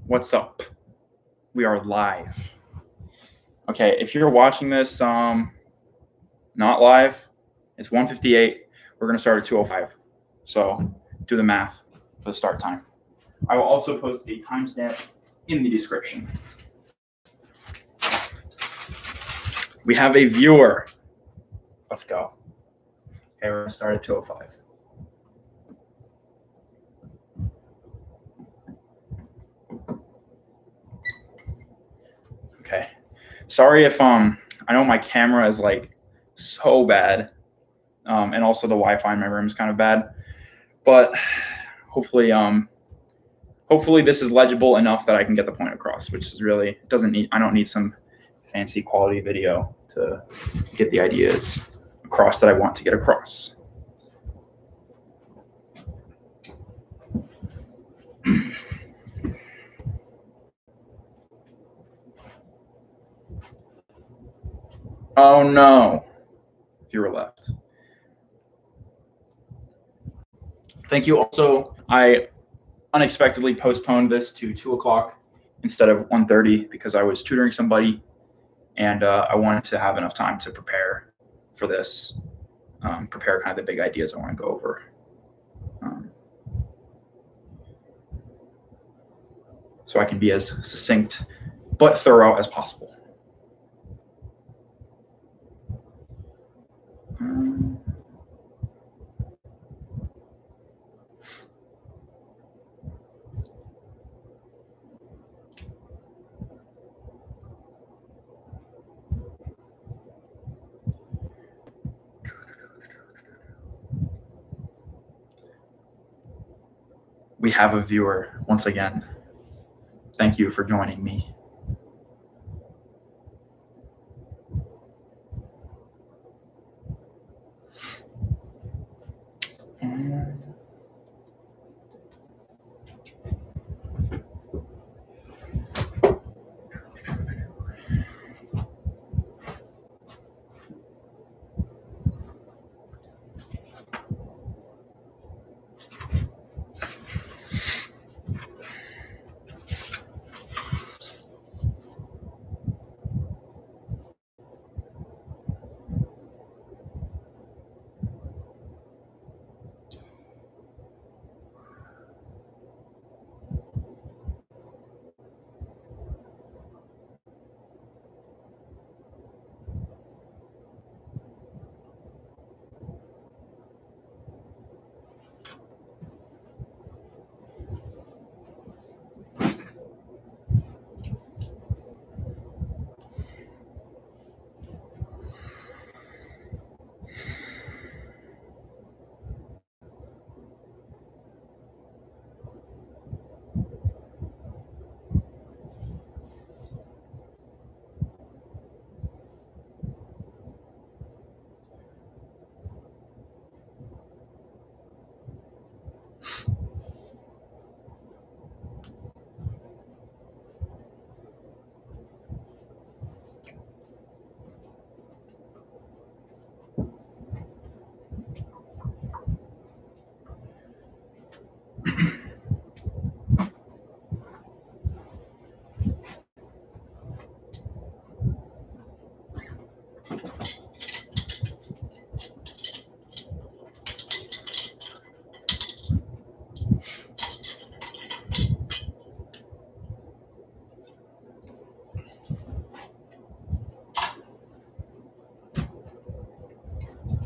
What's up? We are live. Okay, if you're watching this not live, it's 1:58. We're going to start at 2:05. So do the math for the start time. I will also post a timestamp in the description. We have a viewer. Let's go. Okay, we're going to start at 2:05. Okay. Sorry if I know my camera is like so bad. And also the Wi-Fi in my room is kind of bad. But hopefully this is legible enough that I can get the point across, which is really I don't need some fancy quality video to get the ideas across that I want to get across. Oh no, viewer left. Thank you. Also, I unexpectedly postponed this to 2:00 instead of 1:30 because I was tutoring somebody, and I wanted to have enough time to prepare for this, prepare kind of the big ideas I want to go over. So I can be as succinct but thorough as possible. We have a viewer once again. Thank you for joining me.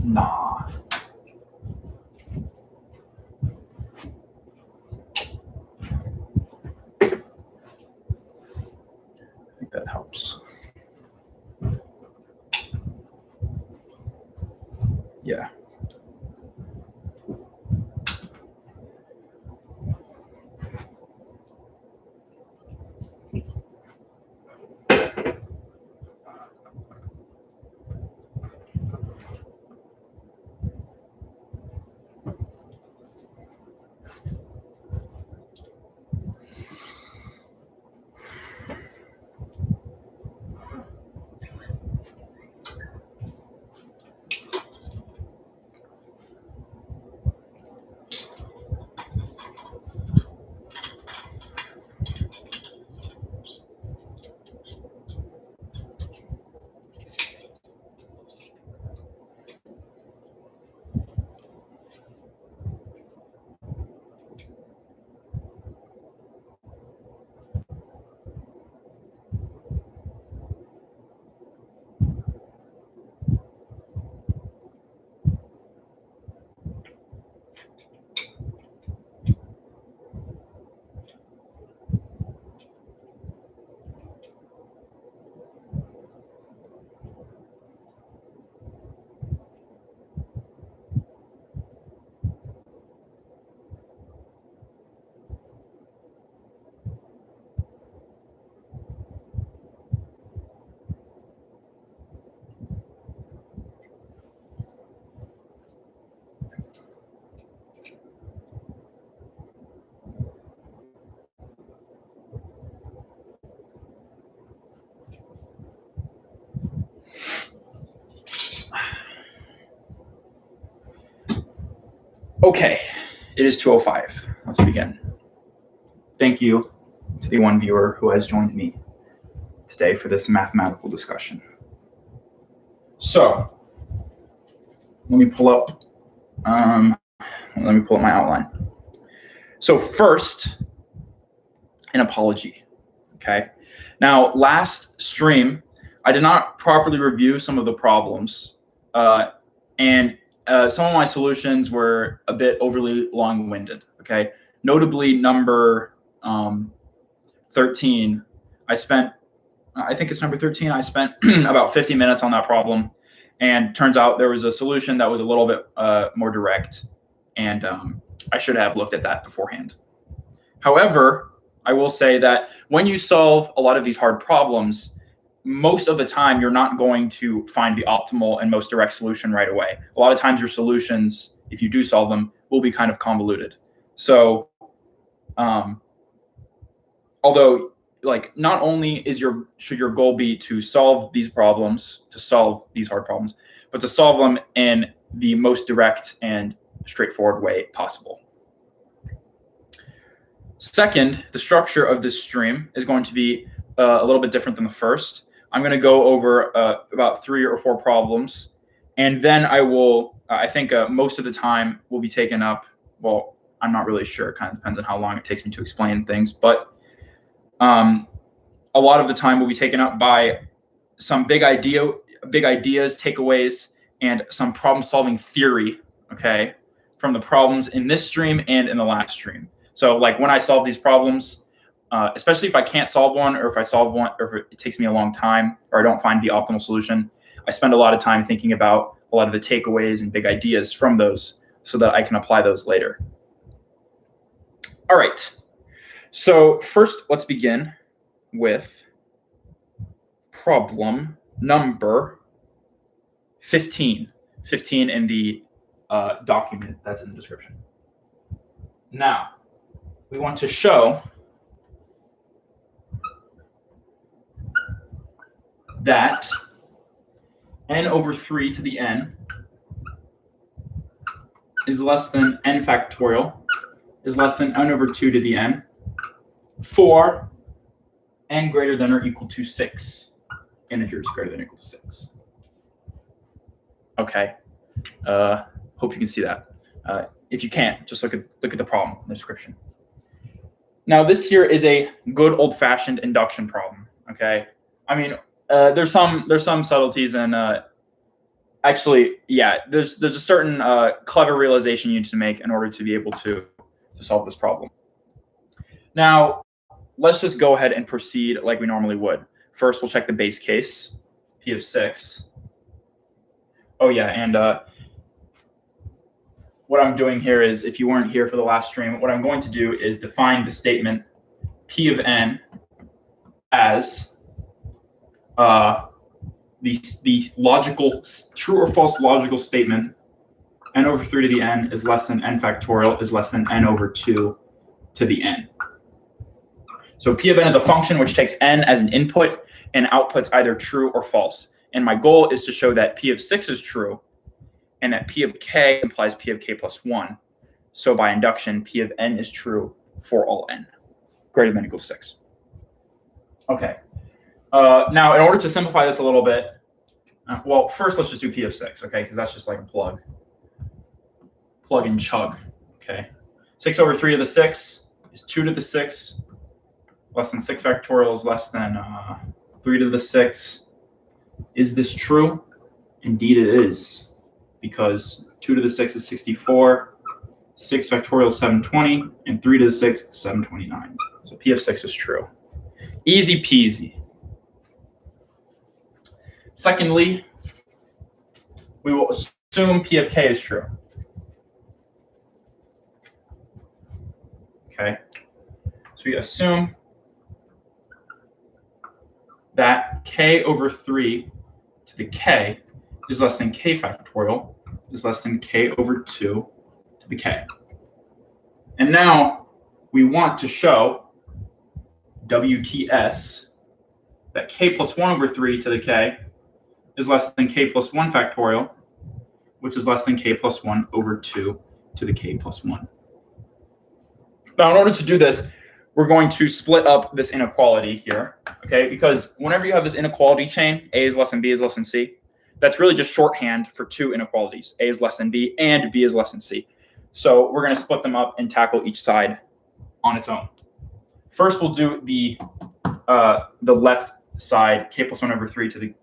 Nah. I think that helps. Yeah. Okay, it is 2:05. Let's begin. Thank you to the one viewer who has joined me today for this mathematical discussion. So, let me pull up my outline. So first, an apology, okay? Now, last stream, I did not properly review some of the problems, and some of my solutions were a bit overly long-winded, okay? Notably, number 13, I spent about 50 minutes on that problem, and turns out there was a solution that was a little bit more direct, and I should have looked at that beforehand. However, I will say that when you solve a lot of these hard problems, most of the time you're not going to find the optimal and most direct solution right away. A lot of times your solutions, if you do solve them, will be kind of convoluted. So, although not only should your goal be to solve these problems, to solve these hard problems, but to solve them in the most direct and straightforward way possible. Second, the structure of this stream is going to be a little bit different than the first. I'm going to go over about 3 or 4 problems, and then I think most of the time will be taken up. Well, I'm not really sure. It kind of depends on how long it takes me to explain things, but a lot of the time will be taken up by some big ideas, takeaways, and some problem-solving theory, okay, from the problems in this stream and in the last stream. So when I solve these problems, especially if I can't solve one, or if I solve one, or if it takes me a long time, or I don't find the optimal solution, I spend a lot of time thinking about a lot of the takeaways and big ideas from those so that I can apply those later. All right. So first, let's begin with problem number 15. 15 in the document that's in the description. Now, we want to show that n over 3 to the n is less than n factorial is less than n over 2 to the n for n greater than or equal to 6 integers greater than or equal to 6. Okay. Hope you can see that. If you can't, just look at the problem in the description. Now, this here is a good old-fashioned induction problem. Okay. I mean, there's some subtleties, and actually, yeah, there's a certain clever realization you need to make in order to be able to solve this problem. Now, let's just go ahead and proceed like we normally would. First, we'll check the base case, P of 6. Oh yeah, and what I'm doing here is, if you weren't here for the last stream, what I'm going to do is define the statement P of n as the logical, true or false logical statement n over 3 to the n is less than n factorial is less than n over 2 to the n. So P of n is a function which takes n as an input and outputs either true or false. And my goal is to show that P of 6 is true and that P of k implies P of k plus 1. So by induction, P of n is true for all n greater than or equal to 6. Okay. Now, in order to simplify this a little bit, well, first let's just do P of 6, okay? Because that's just like a plug and chug, okay? 6 over 3 to the 6 is 2 to the 6. Less than 6 factorial is less than 3 to the 6. Is this true? Indeed it is, because 2 to the 6 is 64, 6 factorial is 720, and 3 to the 6 is 729. So P of 6 is true. Easy peasy. Secondly, we will assume P of k is true. Okay, so we assume that k over 3 to the k is less than k factorial is less than k over 2 to the k. And now we want to show WTS that k plus 1 over 3 to the k is less than k plus 1 factorial, which is less than k plus 1 over 2 to the k plus 1. Now, in order to do this, we're going to split up this inequality here, okay? Because whenever you have this inequality chain, a is less than b is less than c, that's really just shorthand for two inequalities. A is less than b and b is less than c. So we're going to split them up and tackle each side on its own. First, we'll do the left side, k plus 1 over 3 to the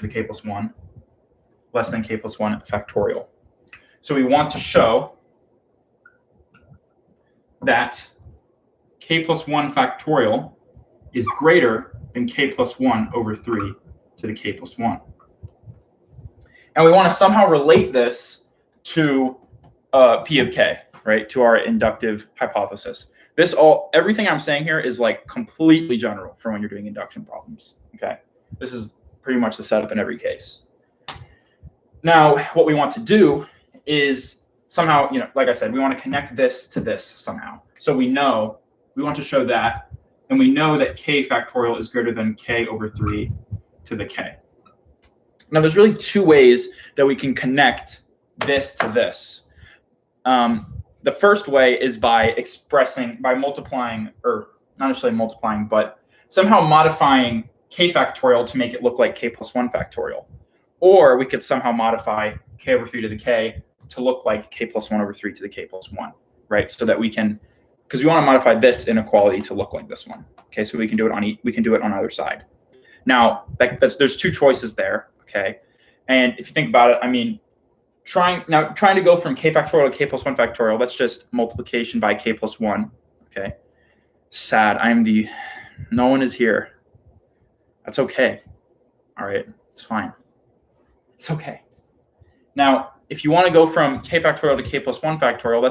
k plus 1 less than k plus 1 factorial. So we want to show that k plus 1 factorial is greater than k plus 1 over 3 to the k plus 1. And we want to somehow relate this to P of k, right? To our inductive hypothesis. Everything I'm saying here is like completely general for when you're doing induction problems, okay? This is pretty much the setup in every case. Now, what we want to do is somehow, like I said, we want to connect this to this somehow. So we want to show that, and we know that k factorial is greater than k over 3 to the k. Now, there's really two ways that we can connect this to this. The first way is by multiplying, or not necessarily multiplying, but somehow modifying k factorial to make it look like k plus 1 factorial. Or we could somehow modify k over 3 to the k to look like k plus 1 over 3 to the k plus 1, right? So that we can, because we want to modify this inequality to look like this one. Okay, so we can do it on either side. Now, there's two choices there. Okay, and if you think about it, I mean, trying to go from k factorial to k plus 1 factorial, that's just multiplication by k plus 1. Okay, sad. No one is here. That's okay. All right, it's fine. It's okay. Now, if you want to go from k factorial to k plus 1 factorial,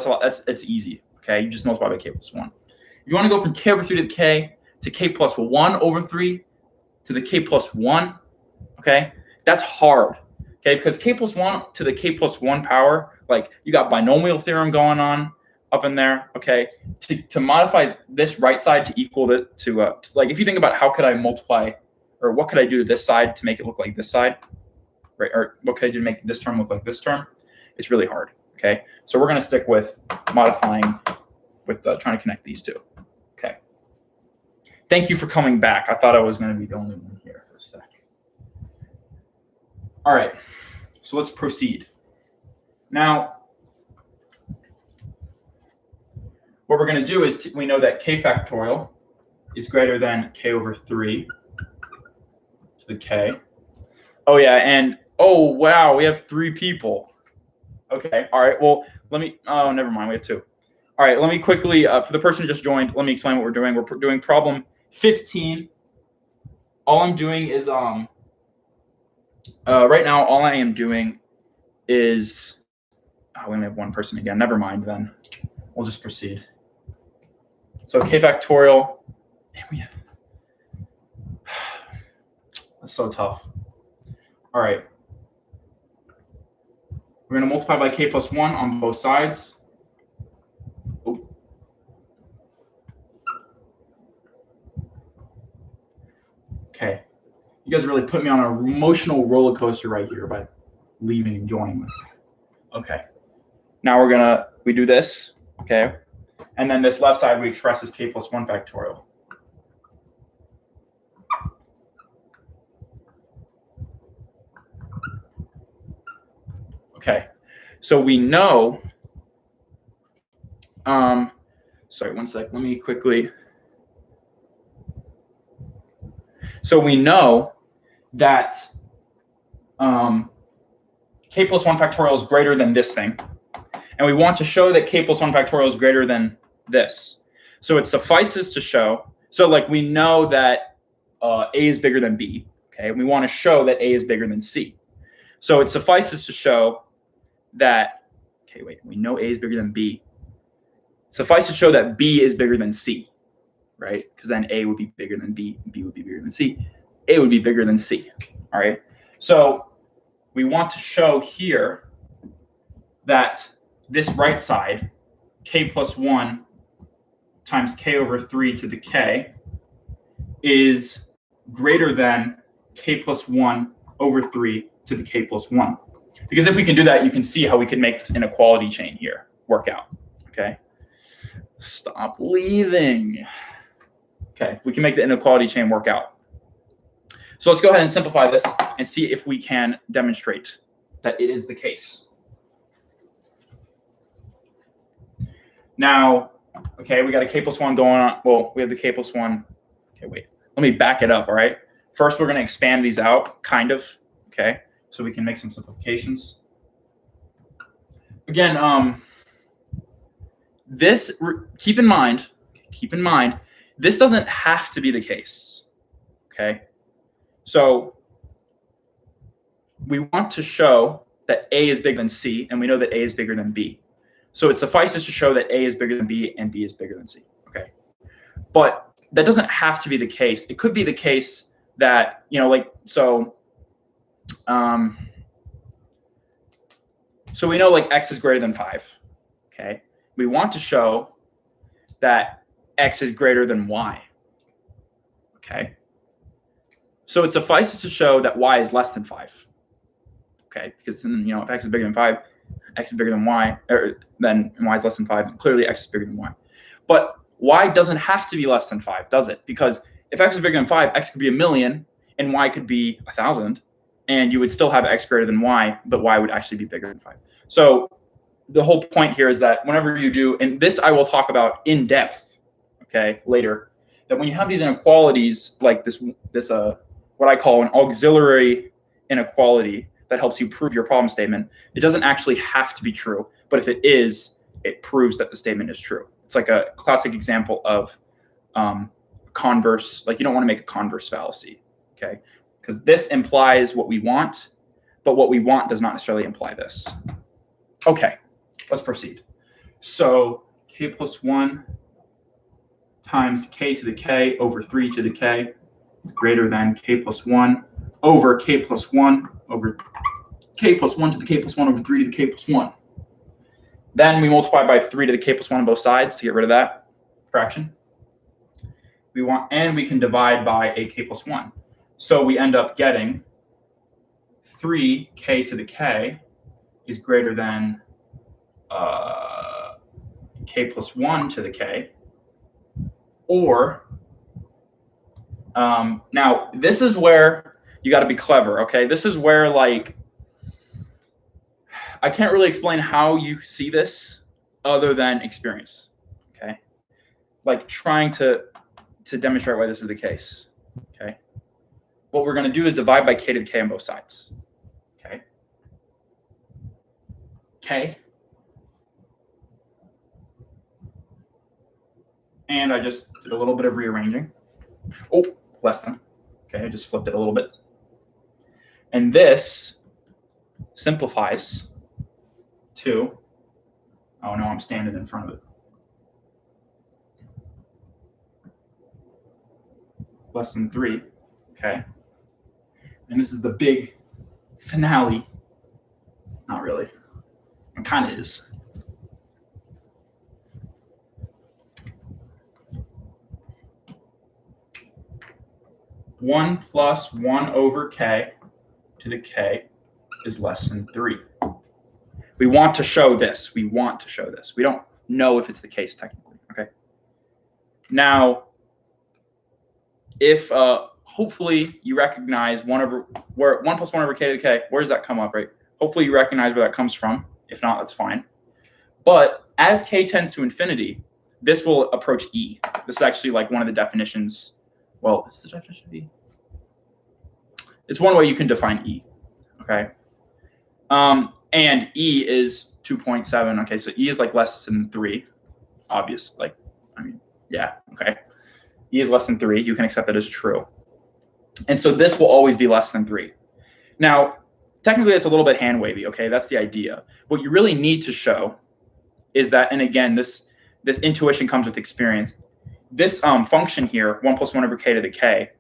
it's easy. Okay, you just multiply by k plus 1. If you want to go from k over 3 to k plus 1 over 3 to the k plus 1, okay, that's hard. Okay, because k plus 1 to the k plus 1 power, like you got binomial theorem going on up in there. Okay, to modify this right side to equal it to like, if you think about how could I multiply, or what could I do to this side to make it look like this side, right? Or what could I do to make this term look like this term? It's really hard. Okay, so we're going to stick with modifying with trying to connect these two. Okay. Thank you for coming back. I thought I was going to be the only one here for a sec. All right, so let's proceed. Now, what we're going to do is we know that k factorial is greater than k over 3 to the k. Oh, yeah, and oh, wow, we have 3 people. Okay, all right, well, never mind, we have 2. All right, let me quickly, for the person who just joined, let me explain what we're doing. We're doing problem 15. All I'm doing is, right now, all I am doing is, we only have one person again. Never mind then. We'll just proceed. So k factorial, that's so tough. All right. We're going to multiply by k plus 1 on both sides. Oh. Okay. You guys really put me on an emotional roller coaster right here by leaving and joining me. Okay. Now we do this, okay? And then this left side we express as k plus 1 factorial. Okay. So we know, sorry, one sec. Let me quickly. So we know that k plus 1 factorial is greater than this thing. And we want to show that k plus 1 factorial is greater than this. So it suffices to show, so like we know that A is bigger than B, okay? And we want to show that A is bigger than C. So it suffices to show that, okay, wait, we know A is bigger than B. Suffice to show that B is bigger than C, right? Because then A would be bigger than B, B would be bigger than C. A would be bigger than C, all right? So we want to show here that this right side, k plus 1 times k over 3 to the k, is greater than k plus 1 over 3 to the k plus 1. Because if we can do that, you can see how we can make this inequality chain here, work out. Okay. Stop leaving. Okay, we can make the inequality chain work out. So let's go ahead and simplify this and see if we can demonstrate that it is the case. Now, okay, we got a k plus 1 going on. Well, we have the k plus 1. Okay, wait. Let me back it up, all right? First, we're going to expand these out, kind of, okay? So we can make some simplifications. Again, keep in mind, this doesn't have to be the case, okay? So we want to show that A is bigger than C, and we know that A is bigger than B. So it suffices to show that A is bigger than B and B is bigger than C, okay? But that doesn't have to be the case. It could be the case that, so we know like X is greater than 5, okay? We want to show that X is greater than Y, okay? So it suffices to show that Y is less than 5, okay? Because then, if X is bigger than 5, X is bigger than Y, or then Y is less than 5, clearly X is bigger than Y. But Y doesn't have to be less than 5, does it? Because if X is bigger than 5, X could be 1,000,000 and Y could be 1,000, and you would still have X greater than Y, but Y would actually be bigger than 5. So the whole point here is that whenever you do, and this I will talk about in depth, okay, later, that when you have these inequalities like this what I call an auxiliary inequality that helps you prove your problem statement, it doesn't actually have to be true, but if it is, it proves that the statement is true. It's like a classic example of converse, like you don't want to make a converse fallacy, okay? Because this implies what we want, but what we want does not necessarily imply this. Okay, let's proceed. So k plus 1 times k to the k over 3 to the k is greater than k plus 1 over k plus 1 over k plus 1 to the k plus 1 over 3 to the k plus 1. Then we multiply by 3 to the k plus 1 on both sides to get rid of that fraction. And we can divide by a k plus 1. So we end up getting 3k to the k is greater than k plus 1 to the k. Or, now this is where you got to be clever, okay? This is where, like, I can't really explain how you see this other than experience, okay? Like trying to demonstrate why this is the case, okay? What we're going to do is divide by k to the k on both sides, okay? K. And I just did a little bit of rearranging. Oh, less than. Okay, I just flipped it a little bit. And this simplifies to, oh no, I'm standing in front of it. Less than 3, okay? And this is the big finale. Not really. It kind of is. One plus 1 over k to the k is less than 3. We want to show this. We want to show this. We don't know if it's the case technically, okay? Now, if hopefully you recognize 1 plus 1 over k to the k, where does that come up, right? Hopefully you recognize where that comes from. If not, that's fine. But as k tends to infinity, this will approach e. This is actually like one of the definitions. Well, it's the definition of e. It's one way you can define e, okay? And e is 2.7. Okay, so e is like less than 3. Obvious, like, I mean, yeah, okay. E is less than 3. You can accept that as true. And so this will always be less than 3. Now, technically, it's a little bit hand wavy, okay? That's the idea. What you really need to show is that, and again, this intuition comes with experience. This function here, 1 plus 1 over k to the k,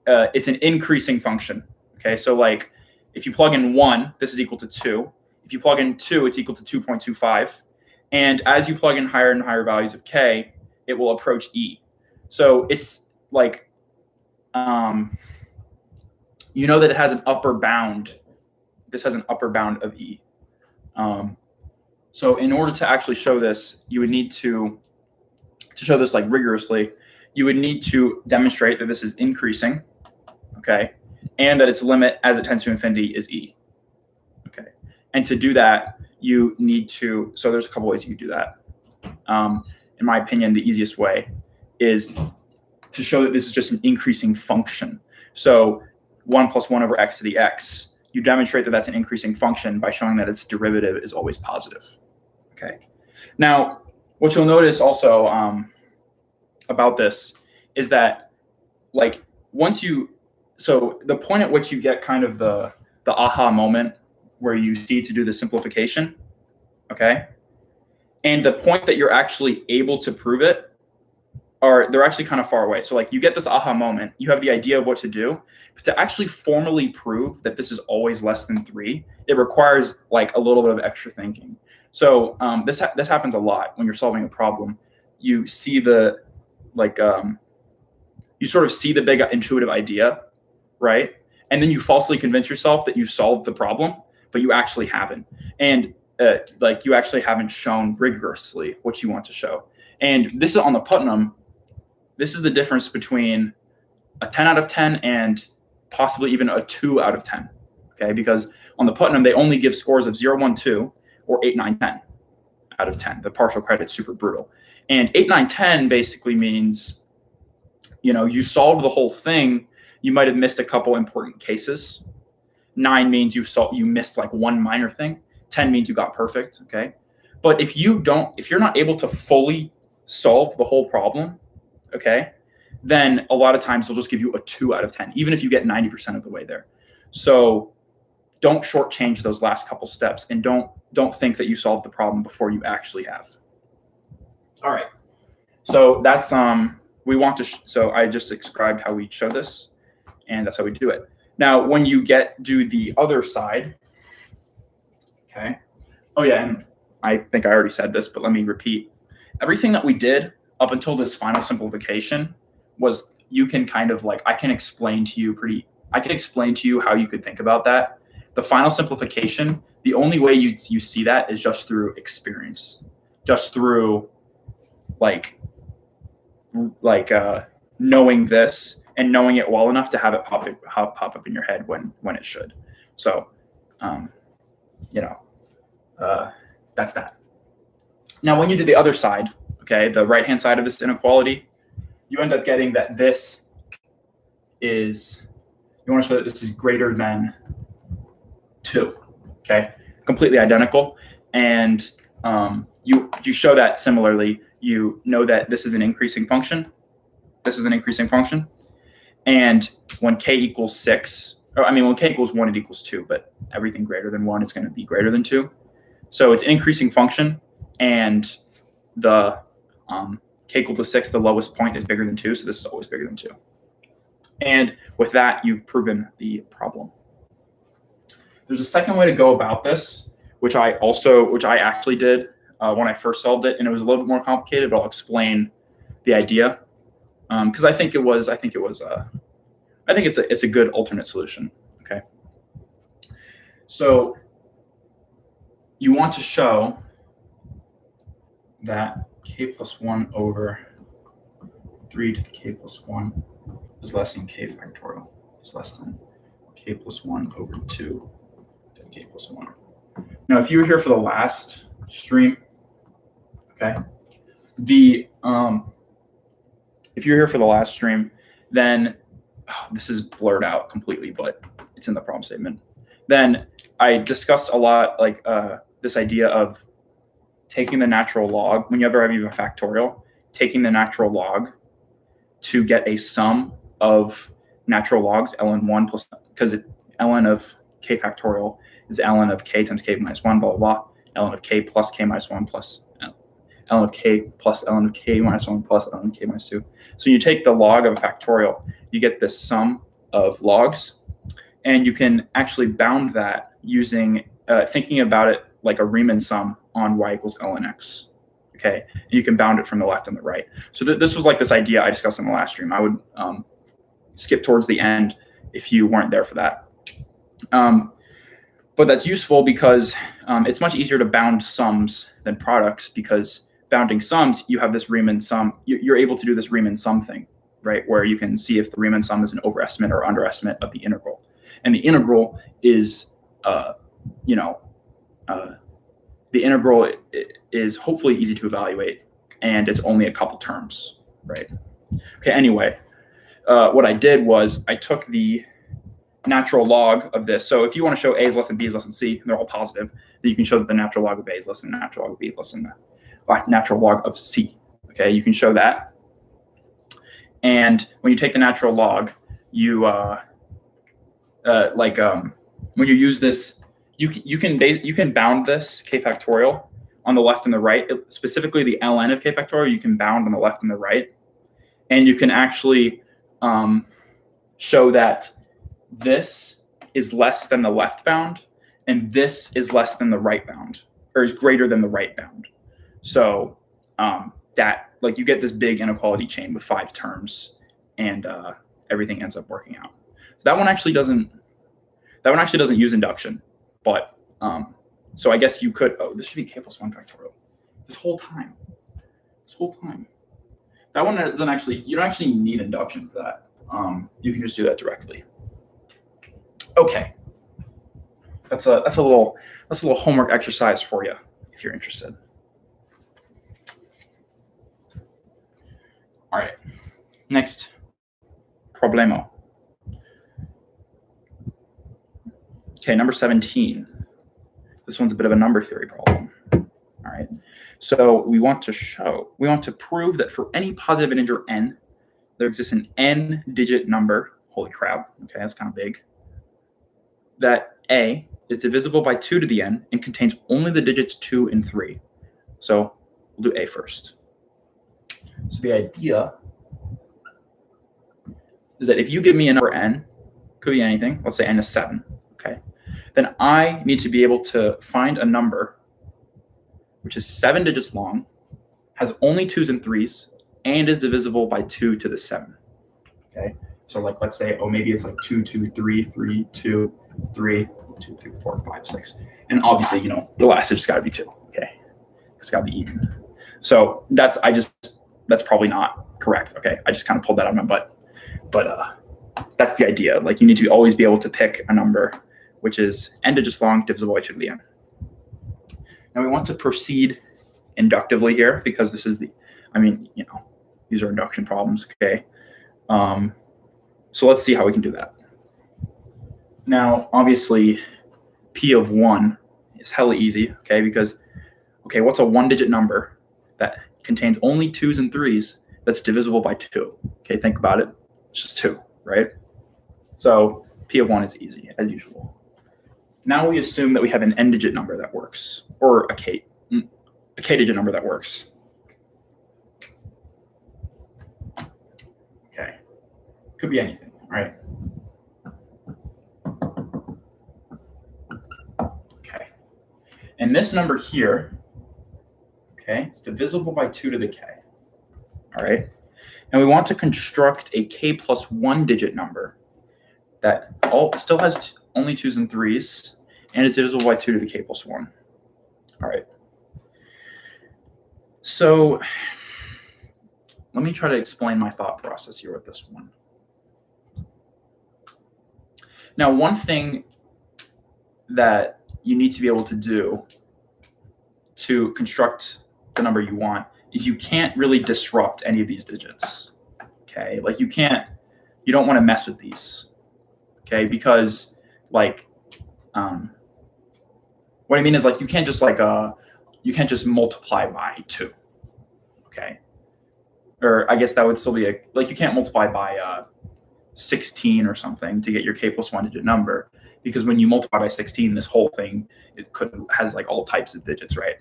it's an increasing function, okay? So like, if you plug in 1, this is equal to 2. If you plug in 2, it's equal to 2.25. And as you plug in higher and higher values of k, it will approach e. So it's like, you know that it has an upper bound. This has an upper bound of e. So in order to actually show this, you would need to show this like rigorously, you would need to demonstrate that this is increasing, okay, and that its limit as it tends to infinity is e, okay. And to do that, you need to, so there's a couple ways you could do that. In my opinion, the easiest way is to show that this is just an increasing function. So 1 plus 1 over x to the x, you demonstrate that that's an increasing function by showing that its derivative is always positive. Okay. Now, what you'll notice also about this is that, like, once you, so the point at which you get kind of the aha moment where you see to do the simplification, okay, and the point that you're actually able to prove it, they're actually kind of far away. So like you get this aha moment, you have the idea of what to do, but to actually formally prove that this is always less than 3, it requires like a little bit of extra thinking. So this happens a lot when you're solving a problem. You see the you sort of see the big intuitive idea, right? And then you falsely convince yourself that you solved the problem, but you actually haven't. And like you actually haven't shown rigorously what you want to show. And this is on the Putnam. This is the difference between a 10 out of 10 and possibly even a 2 out of 10, okay? Because on the Putnam, they only give scores of 0, 1, 2, or 8, 9, 10 out of 10. The partial credit's super brutal. And 8, 9, 10 basically means, you know, you solved the whole thing. You might have missed a couple important cases. 9 means you missed like one minor thing. 10 means you got perfect, okay? But if you're not able to fully solve the whole problem, okay, then a lot of times they'll just give you a 2 out of 10, even if you get 90% of the way there. So don't shortchange those last couple steps, and don't think that you solved the problem before you actually have. All right. So that's we want to. So I just described how we show this, and that's how we do it. Now, when you do the other side, okay. Oh yeah, and I think I already said this, but let me repeat. Everything that we did up until this final simplification was, you can kind of like, I can explain to you how you could think about that. The final simplification, the only way you see that is just through experience, just through like knowing this and knowing it well enough to have it pop up in your head when it should. So, that's that. Now, when you do the other side, okay, the right-hand side of this inequality, you end up getting that this is, you want to show that this is greater than 2, okay, completely identical. And you show that similarly. You know that this is an increasing function. This is an increasing function. And when k equals 6, when k equals 1, it equals 2, but everything greater than 1 is going to be greater than 2. So it's an increasing function, and the k equal to 6, the lowest point is bigger than 2, so this is always bigger than 2. And with that, you've proven the problem. There's a second way to go about this, which I actually did when I first solved it, and it was a little bit more complicated, but I'll explain the idea because I think it's a good alternate solution. Okay. So you want to show that k plus 1 over 3 to the k plus 1 is less than k factorial is less than k plus 1 over 2 to the k plus 1. Now, if you were here for the last stream, okay, if you're here for the last stream, then this is blurred out completely, but it's in the problem statement. Then I discussed a lot like this idea of taking the natural log, whenever I have a factorial, taking the natural log to get a sum of natural logs, ln1 plus, because ln of k factorial is ln of k times k minus 1, blah, blah, blah, ln of k plus k minus 1 plus ln of k plus ln of k minus 1 plus ln of k minus 2. So you take the log of a factorial, you get this sum of logs, and you can actually bound that using thinking about it like a Riemann sum on y equals ln x. Okay, and you can bound it from the left and the right. So this was like this idea I discussed in the last stream. I would skip towards the end if you weren't there for that. But that's useful because it's much easier to bound sums than products, because bounding sums, you have this Riemann sum. You're able to do this Riemann sum thing, right? Where you can see if the Riemann sum is an overestimate or underestimate of the integral. And the integral is, the integral is hopefully easy to evaluate, and it's only a couple terms, right? Okay, anyway, what I did was I took the natural log of this. So if you want to show A is less than B is less than C, and they're all positive, then you can show that the natural log of A is less than the natural log of B is less than the natural log of C. Okay, you can show that. And when you take the natural log, you when you use this, you can bound this k factorial on the left and the right. Specifically, the ln of k factorial you can bound on the left and the right, and you can actually show that this is less than the left bound, and this is less than the right bound, or is greater than the right bound. So that, like, you get this big inequality chain with 5 terms, and everything ends up working out. So that one actually doesn't use induction, but so I guess you could. Oh, this should be k plus 1 factorial. This whole time. That one doesn't actually. You don't actually need induction for that. You can just do that directly. Okay. That's a little homework exercise for you if you're interested. All right. Next problemo. Okay, number 17. This one's a bit of a number theory problem. All right. So we want to prove that for any positive integer n, there exists an n-digit number. Holy crap. Okay, that's kind of big. That a is divisible by 2 to the n and contains only the digits 2 and 3. So we'll do a first. So the idea is that if you give me a number n, could be anything, let's say n is 7, okay, then I need to be able to find a number which is 7 digits long, has only 2s and 3s, and is divisible by 2 to the 7. Okay, so like let's say, maybe it's like 2, 2, 3, 3, 2, 3, 2, 3, 4, 5, 6. And obviously, the last digit's got to be 2. Okay, it's got to be even. So that's probably not correct. Okay, I just kind of pulled that out of my butt. But that's the idea. Like, you need to always be able to pick a number which is n digits long, divisible by 2 to the n. Now we want to proceed inductively here, because this is these are induction problems. Okay, so let's see how we can do that. Now, obviously, p of 1 is hella easy. Okay, because what's a 1-digit number that contains only 2s and 3s that's divisible by 2? Okay, think about it. It's just 2, right? So p of 1 is easy, as usual. Now we assume that we have an n-digit number that works, or a k-digit number that works. Okay, could be anything, right? Okay, and this number here, okay, it's divisible by 2 to the k. All right, and we want to construct a k plus 1-digit number that still has only 2s and 3s, and it's divisible by 2 to the k plus 1. All right. So let me try to explain my thought process here with this one. Now, one thing that you need to be able to do to construct the number you want is you can't really disrupt any of these digits. Okay, like you don't want to mess with these. Okay, because what I mean is, like, you can't just multiply by 2. Okay, or I guess that would still be you can't multiply by 16 or something to get your k plus 1-digit number, because when you multiply by 16, this whole thing has like all types of digits, right?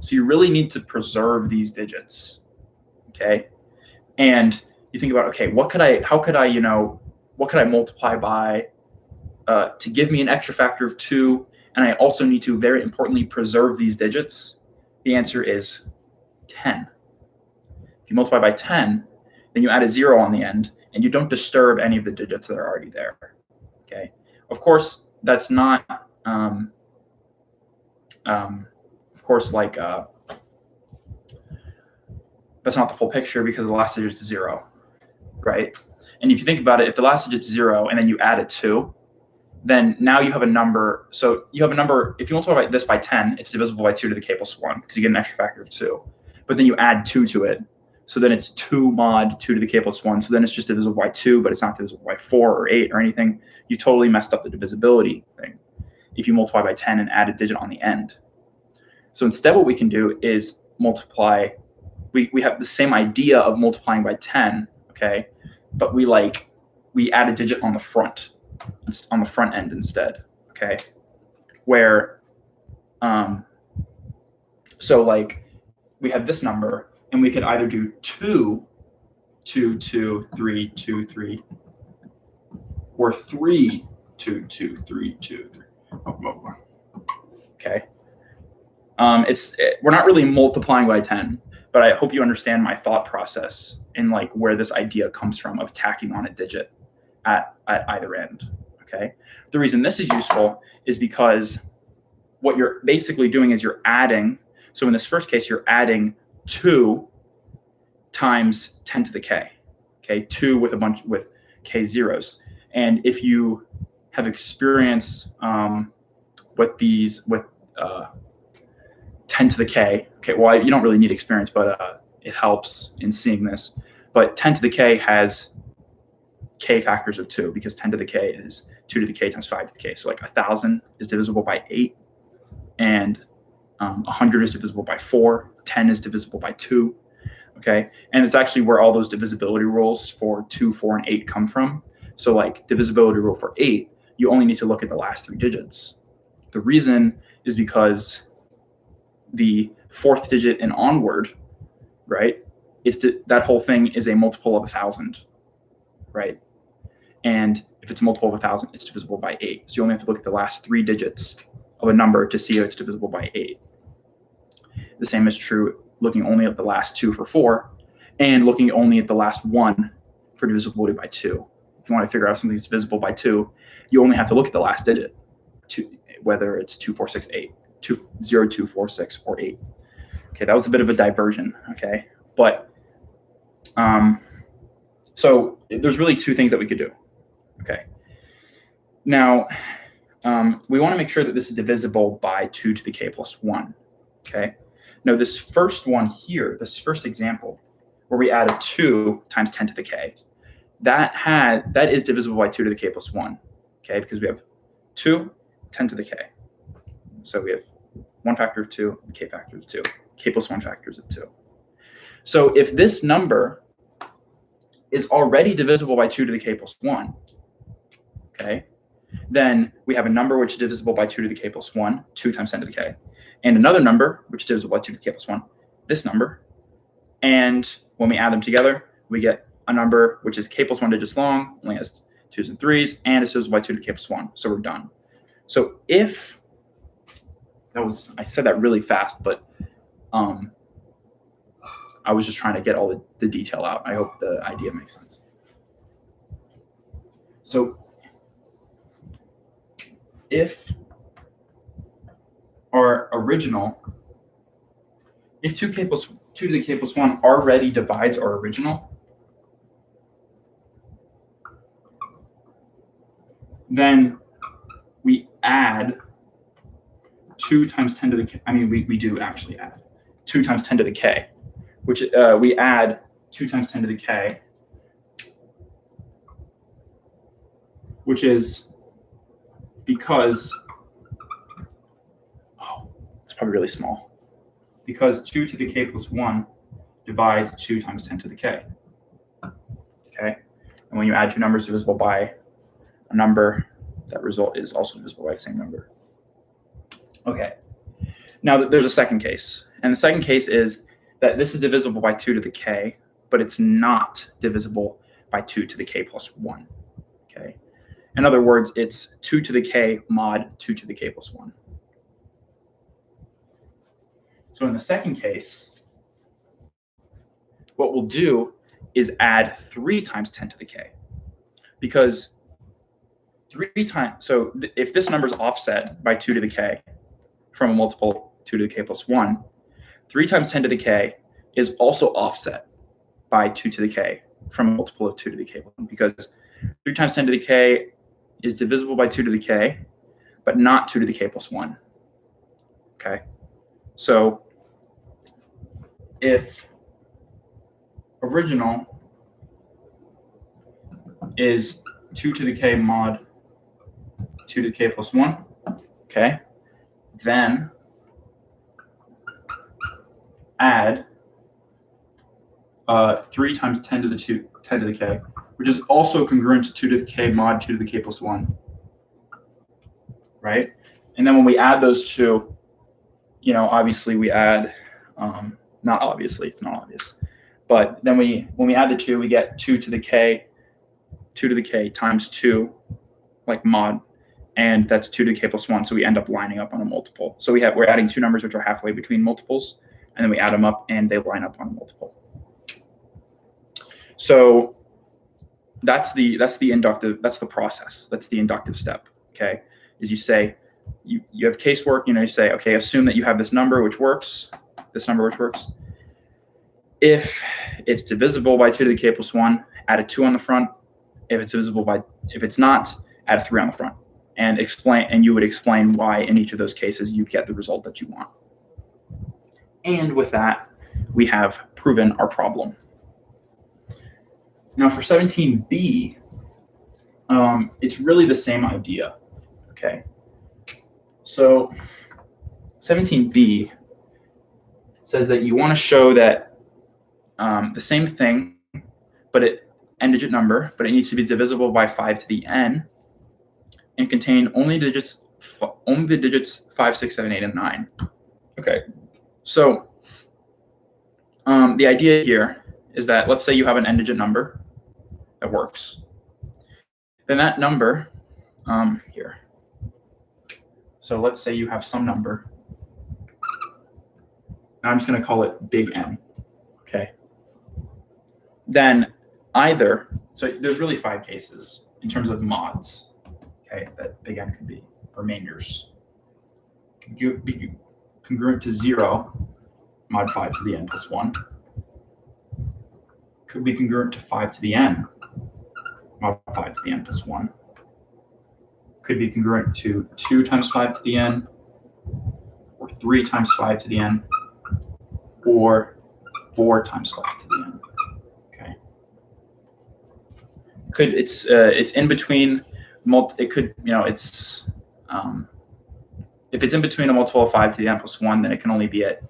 So you really need to preserve these digits. Okay, and you think about, how could I multiply by to give me an extra factor of 2, and I also need to, very importantly, preserve these digits? The answer is 10. If you multiply by 10, then you add a 0 on the end, and you don't disturb any of the digits that are already there. Okay. Of course, that's not of course, like that's not the full picture because the last digit is 0, right? And if you think about it, if the last digit is 0 and then you add a 2, then now you have a number. So you have a number, if you multiply this by 10, it's divisible by 2 to the k plus 1 because you get an extra factor of 2. But then you add 2 to it. So then it's 2 mod 2 to the k plus 1. So then it's just divisible by 2, but it's not divisible by 4 or 8 or anything. You totally messed up the divisibility thing if you multiply by 10 and add a digit on the end. So instead what we can do is multiply. We have the same idea of multiplying by 10, okay? But we add a digit on the front end instead, okay? Where, so like we have this number and we could either do 2, 2, 2, 3, 2, 3, or 3, 2, 2, 3, 2, 3. Okay. We're not really multiplying by 10, but I hope you understand my thought process in like where this idea comes from of tacking on a digit at either end. Okay. The reason this is useful is because what you're basically doing is you're adding. So in this first case, you're adding 2 times 10 to the k. Okay, 2 with k zeros. And if you have experience with 10 to the k, okay, well, you don't really need experience, but it helps in seeing this. But 10 to the k has k factors of 2 because 10 to the k is 2 to the k times 5 to the k. So like 1,000 is divisible by 8, and 100 is divisible by 4, 10 is divisible by 2. Okay, and it's actually where all those divisibility rules for 2, 4, and 8 come from. So like divisibility rule for 8, you only need to look at the last 3 digits. The reason is because the 4th digit and onward, right? That whole thing is a multiple of 1,000, right? And if it's a multiple of 1,000, it's divisible by 8. So you only have to look at the last 3 digits of a number to see if it's divisible by 8. The same is true looking only at the last 2 for 4, and looking only at the last 1 for divisibility by 2. If you want to figure out if something's divisible by 2, you only have to look at the last digit, whether it's 2, 4, 6, 8, 0, 2, 4, 6, or 8. Okay, that was a bit of a diversion, okay? But, so there's really 2 things that we could do, okay? Now, we want to make sure that this is divisible by 2 to the k plus 1, okay? Now, this first one here, this first example, where we added 2 times 10 to the k, that is divisible by 2 to the k plus 1, okay? Because we have 2, 10 to the k. So we have 1 factor of 2, k factor of 2, k plus 1 factors of 2. So if this number is already divisible by 2 to the k plus 1, okay, then we have a number which is divisible by 2 to the k plus 1, 2 times 10 to the k, and another number which is divisible by 2 to the k plus 1, this number. And when we add them together, we get a number which is k plus 1 digits long, only has 2s and 3s, and it's divisible by 2 to the k plus 1. So we're done. So if I said that really fast, but I was just trying to get all the detail out. I hope the idea makes sense. So if our original, if 2 to the k plus 1 already divides our original, then we add 2 times 10 to the k. I mean, we do actually add 2 times 10 to the k, which we add 2 times 10 to the k, which is because, it's probably really small, because 2 to the k plus 1 divides 2 times 10 to the k. Okay, and when you add 2 numbers divisible by a number, that result is also divisible by the same number. Okay, now there's a second case, and the second case is that this is divisible by 2 to the k, but it's not divisible by 2 to the k plus 1. Okay, in other words, it's 2 to the k mod 2 to the k plus 1. So in the second case, what we'll do is add 3 times 10 to the k, because 3 times, so if this number is offset by 2 to the k from a multiple 2 to the k plus 1, 3 times 10 to the k is also offset by 2 to the k from a multiple of 2 to the k plus 1, because 3 times 10 to the k is divisible by 2 to the k, but not 2 to the k plus 1. Okay, so if original is 2 to the k mod 2 to the k plus 1, okay, then add 3 times 10 to the k, which is also congruent to 2 to the k mod 2 to the k plus 1, right? And then when we add those two, obviously we add, not obviously, it's not obvious, but then when we add the two, we get 2 to the k times 2, like mod, and that's 2 to the k plus 1, so we end up lining up on a multiple. So we're adding two numbers which are halfway between multiples, and then we add them up and they line up on a multiple. So that's the process. That's the inductive step. Okay, is you say you have casework. You say, okay, assume that you have this number which works. If it's divisible by 2 to the k plus 1, add a 2 on the front. If it's not, add a 3 on the front, and you would explain why in each of those cases you get the result that you want. And with that, we have proven our problem. Now for 17b, it's really the same idea. Okay, so 17b says that you want to show that the same thing, but n-digit number, but it needs to be divisible by 5 to the n, and contain only the digits 5, 6, 7, 8, and 9. Okay, so the idea here is that, let's say you have an n-digit number that works. Then that number here. So let's say you have some number. Now I'm just going to call it big N. Okay. Then so there's really 5 cases in terms of mods. Okay, that big N could be remainders. Could be congruent to 0, mod 5 to the n plus 1. Could be congruent to 5 to the n, mod 5 to the n plus 1. Could be congruent to 2 times 5 to the n, or 3 times 5 to the n, or 4 times 5 to the n. Okay. It's in between. It could, it's if it's in between a multiple of 5 to the n plus 1, then it can only be at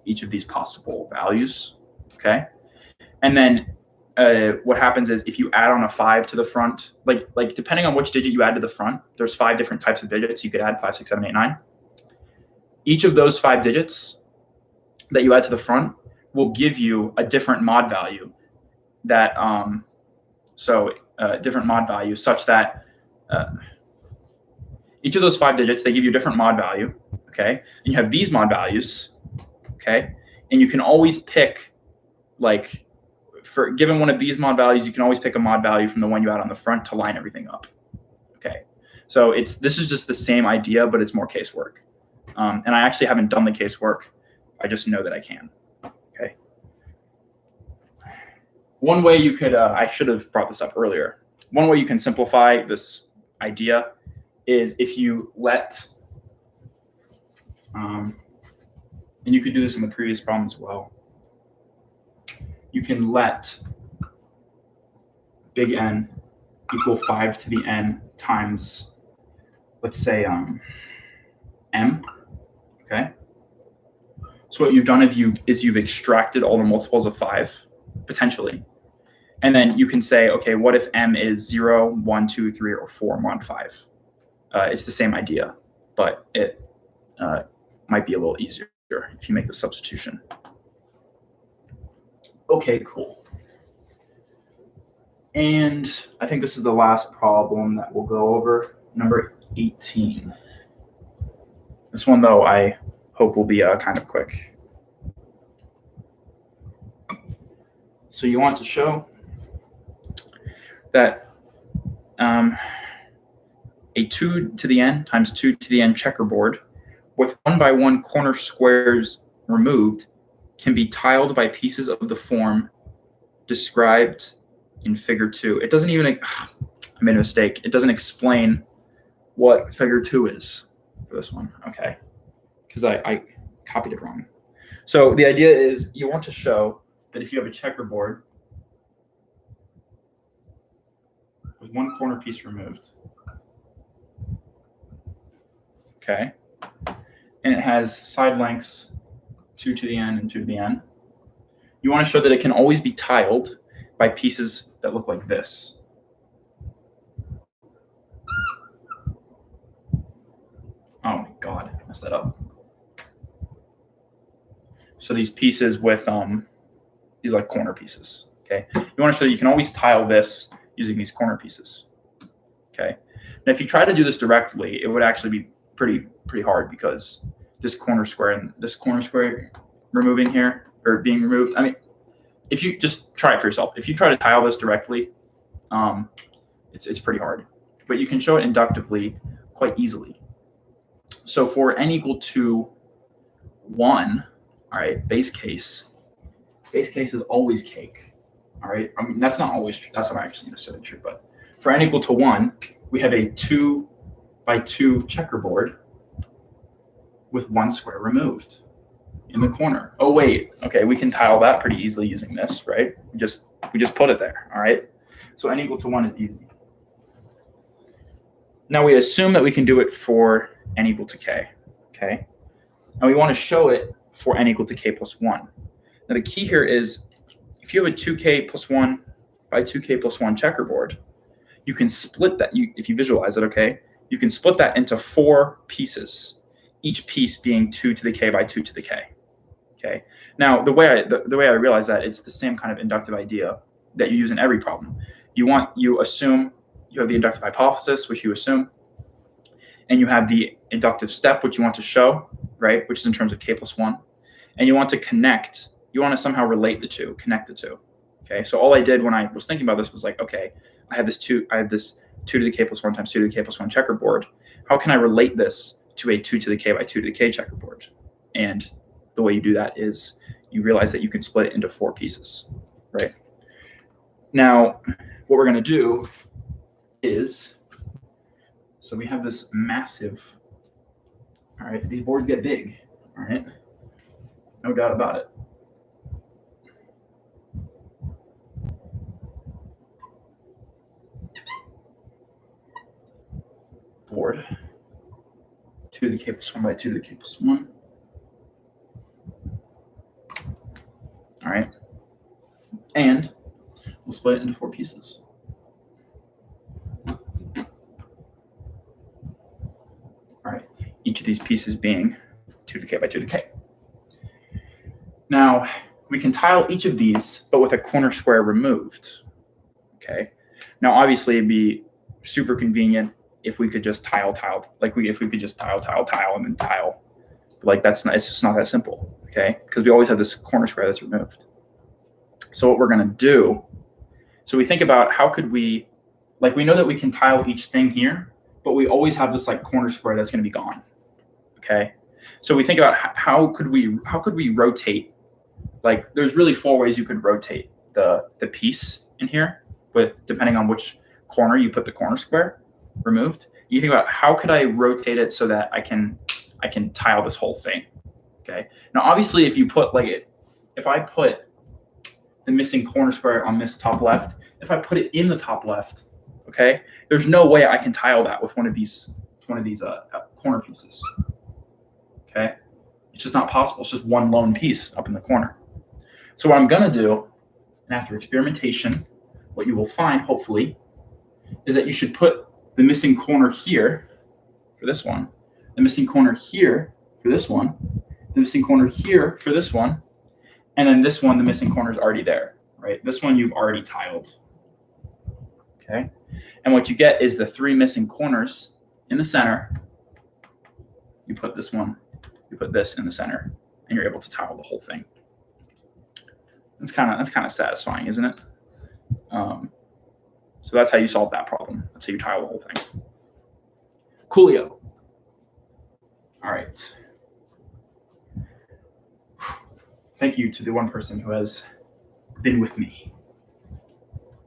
each of these possible values. Okay. And then what happens is, if you add on a 5 to the front, like depending on which digit you add to the front, there's 5 different types of digits you could add: 5, 6, 7, 8, 9. Each of those 5 digits that you add to the front will give you a different mod value. That different mod value such that each of those 5 digits, they give you a different mod value. Okay, and you have these mod values. Okay, and you can always pick, like, for given one of these mod values, you can always pick a mod value from the one you add on the front to line everything up. Okay, so this is just the same idea, but it's more casework. And I actually haven't done the casework. I just know that I can. Okay. One way you could, I should have brought this up earlier. One way you can simplify this idea is if you let, and you could do this in the previous problem as well. You can let big N equal 5 to the n times, let's say, m. Okay. So what you've done is you've extracted all the multiples of 5, potentially. And then you can say, okay, what if m is 0, 1, 2, 3, or 4 mod 5? It's the same idea, but it might be a little easier if you make the substitution. Okay, cool. And I think this is the last problem that we'll go over, number 18. This one, though, I hope will be kind of quick. So you want to show that a 2 to the n times 2 to the n checkerboard with 1 by 1 corner squares removed can be tiled by pieces of the form described in figure 2. It doesn't even, I made a mistake. It doesn't explain what figure 2 is for this one. Okay, because I copied it wrong. So the idea is you want to show that if you have a checkerboard with 1 corner piece removed, okay, and it has side lengths 2 to the n and 2 to the n, you want to show that it can always be tiled by pieces that look like this. Oh my God, I messed that up. So these pieces with these like corner pieces. Okay, you want to show that you can always tile this using these corner pieces. Okay, now if you try to do this directly, it would actually be pretty hard because this corner square and this corner square removing here or being removed. I mean, if you just try it for yourself, if you try to tile this directly, it's pretty hard. But you can show it inductively quite easily. So for n equal to 1, all right, base case is always cake. All right, I mean that's not actually necessarily true, but for n equal to 1, we have a 2 by 2 checkerboard with 1 square removed in the corner. Oh wait, okay, we can tile that pretty easily using this, right? We just put it there. All right, so n equal to 1 is easy. Now we assume that we can do it for n equal to k. Okay, and we want to show it for n equal to k plus 1. Now the key here is if you have a 2k plus 1 by 2k plus 1 checkerboard, you can split that. If you visualize it, okay, you can split that into 4 pieces, each piece being 2 to the k by 2 to the k. Okay. Now the way I realize that, it's the same kind of inductive idea that you use in every problem. You assume you have the inductive hypothesis, which you assume, and you have the inductive step, which you want to show, right, which is in terms of k plus 1, and you want to connect. You want to somehow relate the two, connect the two. Okay. So all I did when I was thinking about this was like, okay, I have this 2 to the k plus 1 times 2 to the k plus 1 checkerboard. How can I relate this to a 2 to the k by 2 to the k checkerboard? And the way you do that is you realize that you can split it into 4 pieces, right? Now, what we're going to do is, so we have this massive, all right, these boards get big, all right? No doubt about it. Board 2 to the k plus 1 by 2 to the k plus 1. All right, and we'll split it into 4 pieces. All right, each of these pieces being 2 to the k by 2 to the k. Now we can tile each of these, but with a corner square removed. Okay. Now obviously it'd be super convenient if we could just tile, if we could just tile, and then tile. But like it's just not that simple. Okay, because we always have this corner square that's removed. So what we're going to do, so we think about how could we, like we know that we can tile each thing here, but we always have this like corner square that's going to be gone. Okay, so we think about how could we rotate, like there's really 4 ways you could rotate the piece in here, with depending on which corner you put the corner square removed. You think about how could I rotate it so that I can tile this whole thing. Okay. Now, obviously, if I put the missing corner square on this top left, if I put it in the top left, okay, there's no way I can tile that with one of these corner pieces. Okay, it's just not possible. It's just one lone piece up in the corner. So what I'm gonna do, and after experimentation, what you will find, hopefully, is that you should put the missing corner here for this one, the missing corner here for this one, the missing corner here for this one, and then this one, the missing corner is already there, right? This one you've already tiled, okay? And what you get is the 3 missing corners in the center. You put this one, you put this in the center, and you're able to tile the whole thing. That's kind of satisfying, isn't it? So that's how you solve that problem. That's how you tile the whole thing. Coolio. All right. Thank you to the one person who has been with me.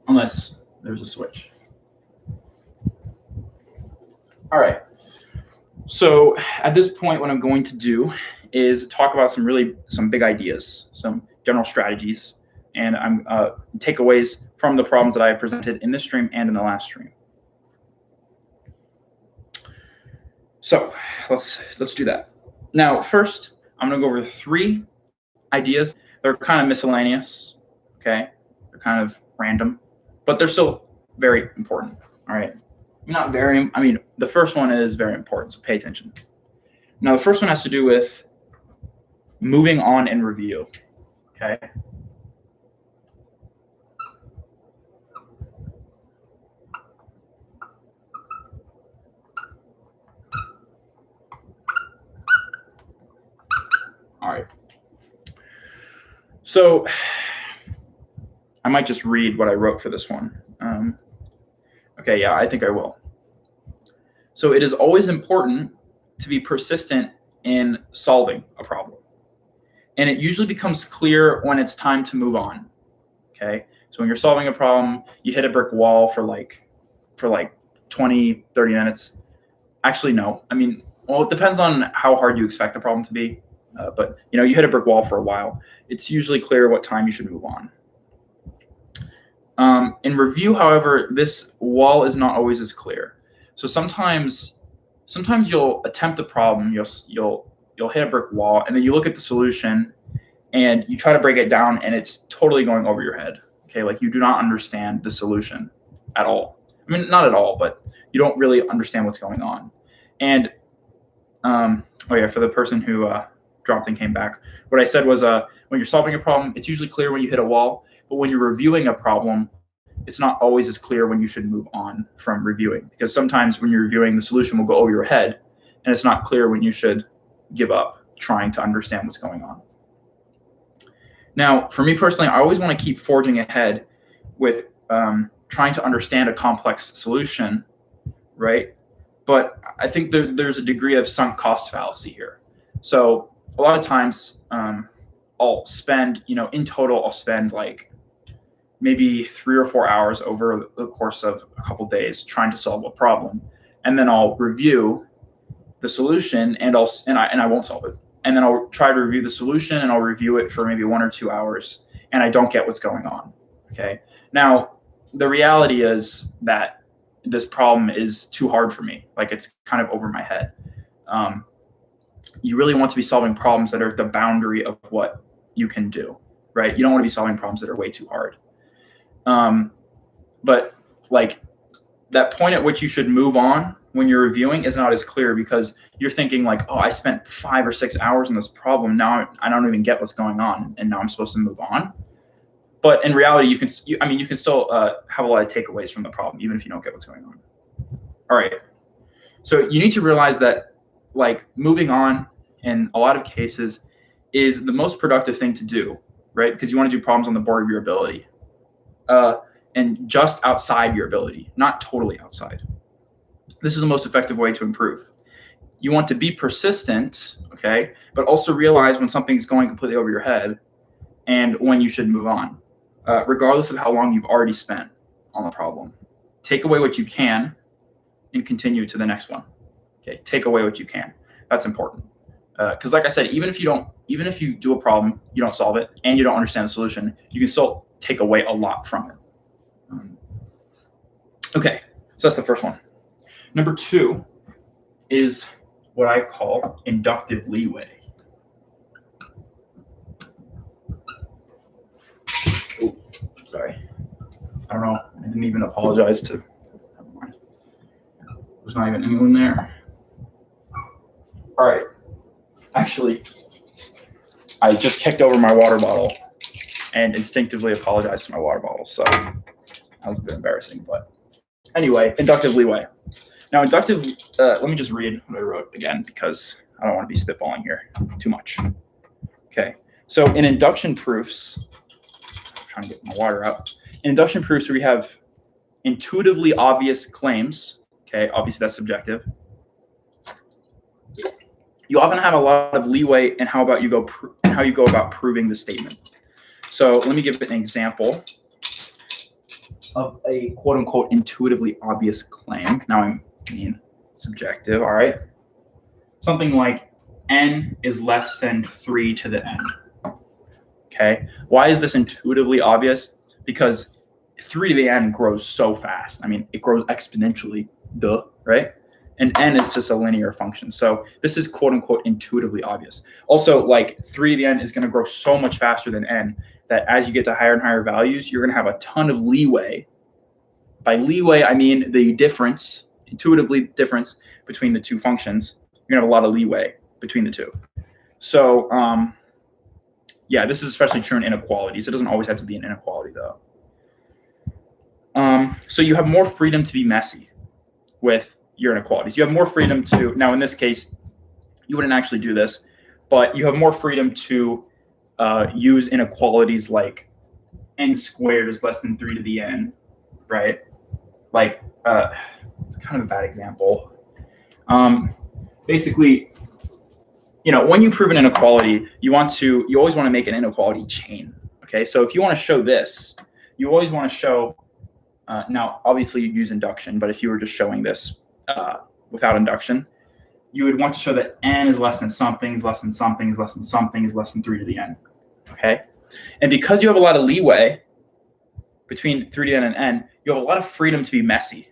Unless there's a switch. All right. So at this point, what I'm going to do is talk about some big ideas, some general strategies, and I'm takeaways from the problems that I have presented in this stream and in the last stream. So let's do that. Now, first, I'm going to go over 3 ideas. They're kind of miscellaneous, okay? They're kind of random, but they're still very important, all right? The first one is very important, so pay attention. Now, the first one has to do with moving on in review, okay? All right. So I might just read what I wrote for this one. Okay, yeah, I think I will. So it is always important to be persistent in solving a problem. And it usually becomes clear when it's time to move on. Okay? So when you're solving a problem, you hit a brick wall for like 20, 30 minutes. Actually, no. Well, it depends on how hard you expect the problem to be. But you hit a brick wall for a while. It's usually clear what time you should move on. In review, however, this wall is not always as clear. So sometimes you'll attempt a problem, you'll hit a brick wall, and then you look at the solution and you try to break it down, and it's totally going over your head. Okay, like you do not understand the solution at all. Not at all, but you don't really understand what's going on. And for the person who dropped and came back, what I said was when you're solving a problem, it's usually clear when you hit a wall, but when you're reviewing a problem, it's not always as clear when you should move on from reviewing, because sometimes when you're reviewing, the solution will go over your head, and it's not clear when you should give up trying to understand what's going on. Now, for me personally, I always want to keep forging ahead with trying to understand a complex solution, right? But I think there's a degree of sunk cost fallacy here. So a lot of times I'll spend, in total, I'll spend like maybe 3 or 4 hours over the course of a couple days trying to solve a problem, and then I'll review the solution and I won't solve it, and then I'll try to review the solution and I'll review it for maybe 1 or 2 hours, and I don't get what's going on. Okay, now the reality is that this problem is too hard for me. Like, it's kind of over my head. You really want to be solving problems that are at the boundary of what you can do, right? You don't want to be solving problems that are way too hard. But like that point at which you should move on when you're reviewing is not as clear, because you're thinking like, oh, I spent 5 or 6 hours on this problem. Now I don't even get what's going on, and now I'm supposed to move on. But in reality, you can still have a lot of takeaways from the problem, even if you don't get what's going on. All right. So you need to realize that like moving on in a lot of cases is the most productive thing to do, right? Because you want to do problems on the border of your ability. And just outside your ability, not totally outside. This is the most effective way to improve. You want to be persistent, okay, but also realize when something's going completely over your head and when you should move on, regardless of how long you've already spent on the problem. Take away what you can and continue to the next one. Okay, take away what you can. That's important. Because like I said, even if you do a problem, you don't solve it, and you don't understand the solution, you can still take away a lot from it. Okay, so that's the first one. Number 2 is what I call inductive leeway. Oh, sorry. I don't know. I didn't even apologize to. Never mind. There's not even anyone there. All right. Actually, I just kicked over my water bottle and instinctively apologized to my water bottle. So that was a bit embarrassing, but anyway, inductive leeway. Now, let me just read what I wrote again, because I don't want to be spitballing here too much. Okay, so in induction proofs, I'm trying to get my water out. In induction proofs, we have intuitively obvious claims. Okay, obviously that's subjective. you often have a lot of leeway in how you go about proving the statement. So let me give an example of a quote unquote intuitively obvious claim. Now I'm being subjective, all right? Something like n is less than 3 to the n. Okay, why is this intuitively obvious? Because 3 to the n grows so fast. I mean, it grows exponentially, duh, right? And n is just a linear function. So this is quote unquote intuitively obvious. Also, like 3 to the n is going to grow so much faster than n that as you get to higher and higher values, you're going to have a ton of leeway. By leeway, I mean the difference, intuitively difference between the two functions. You're going to have a lot of leeway between the two. So yeah, this is especially true in inequalities. It doesn't always have to be an inequality, though. So you have more freedom to be messy with your inequalities. You have more freedom to, now in this case, you wouldn't actually do this, but you have more freedom to use inequalities like n squared is less than 3 to the n, right? Like, kind of a bad example. Basically, when you prove an inequality, you always want to make an inequality chain. Okay, so if you want to show this, you always want to show. Now, obviously, you use induction, but if you were just showing this without induction, you would want to show that n is less than something, is less than something, is less than something, is less than 3 to the n. Okay, and because you have a lot of leeway between 3 to the n and n, you have a lot of freedom to be messy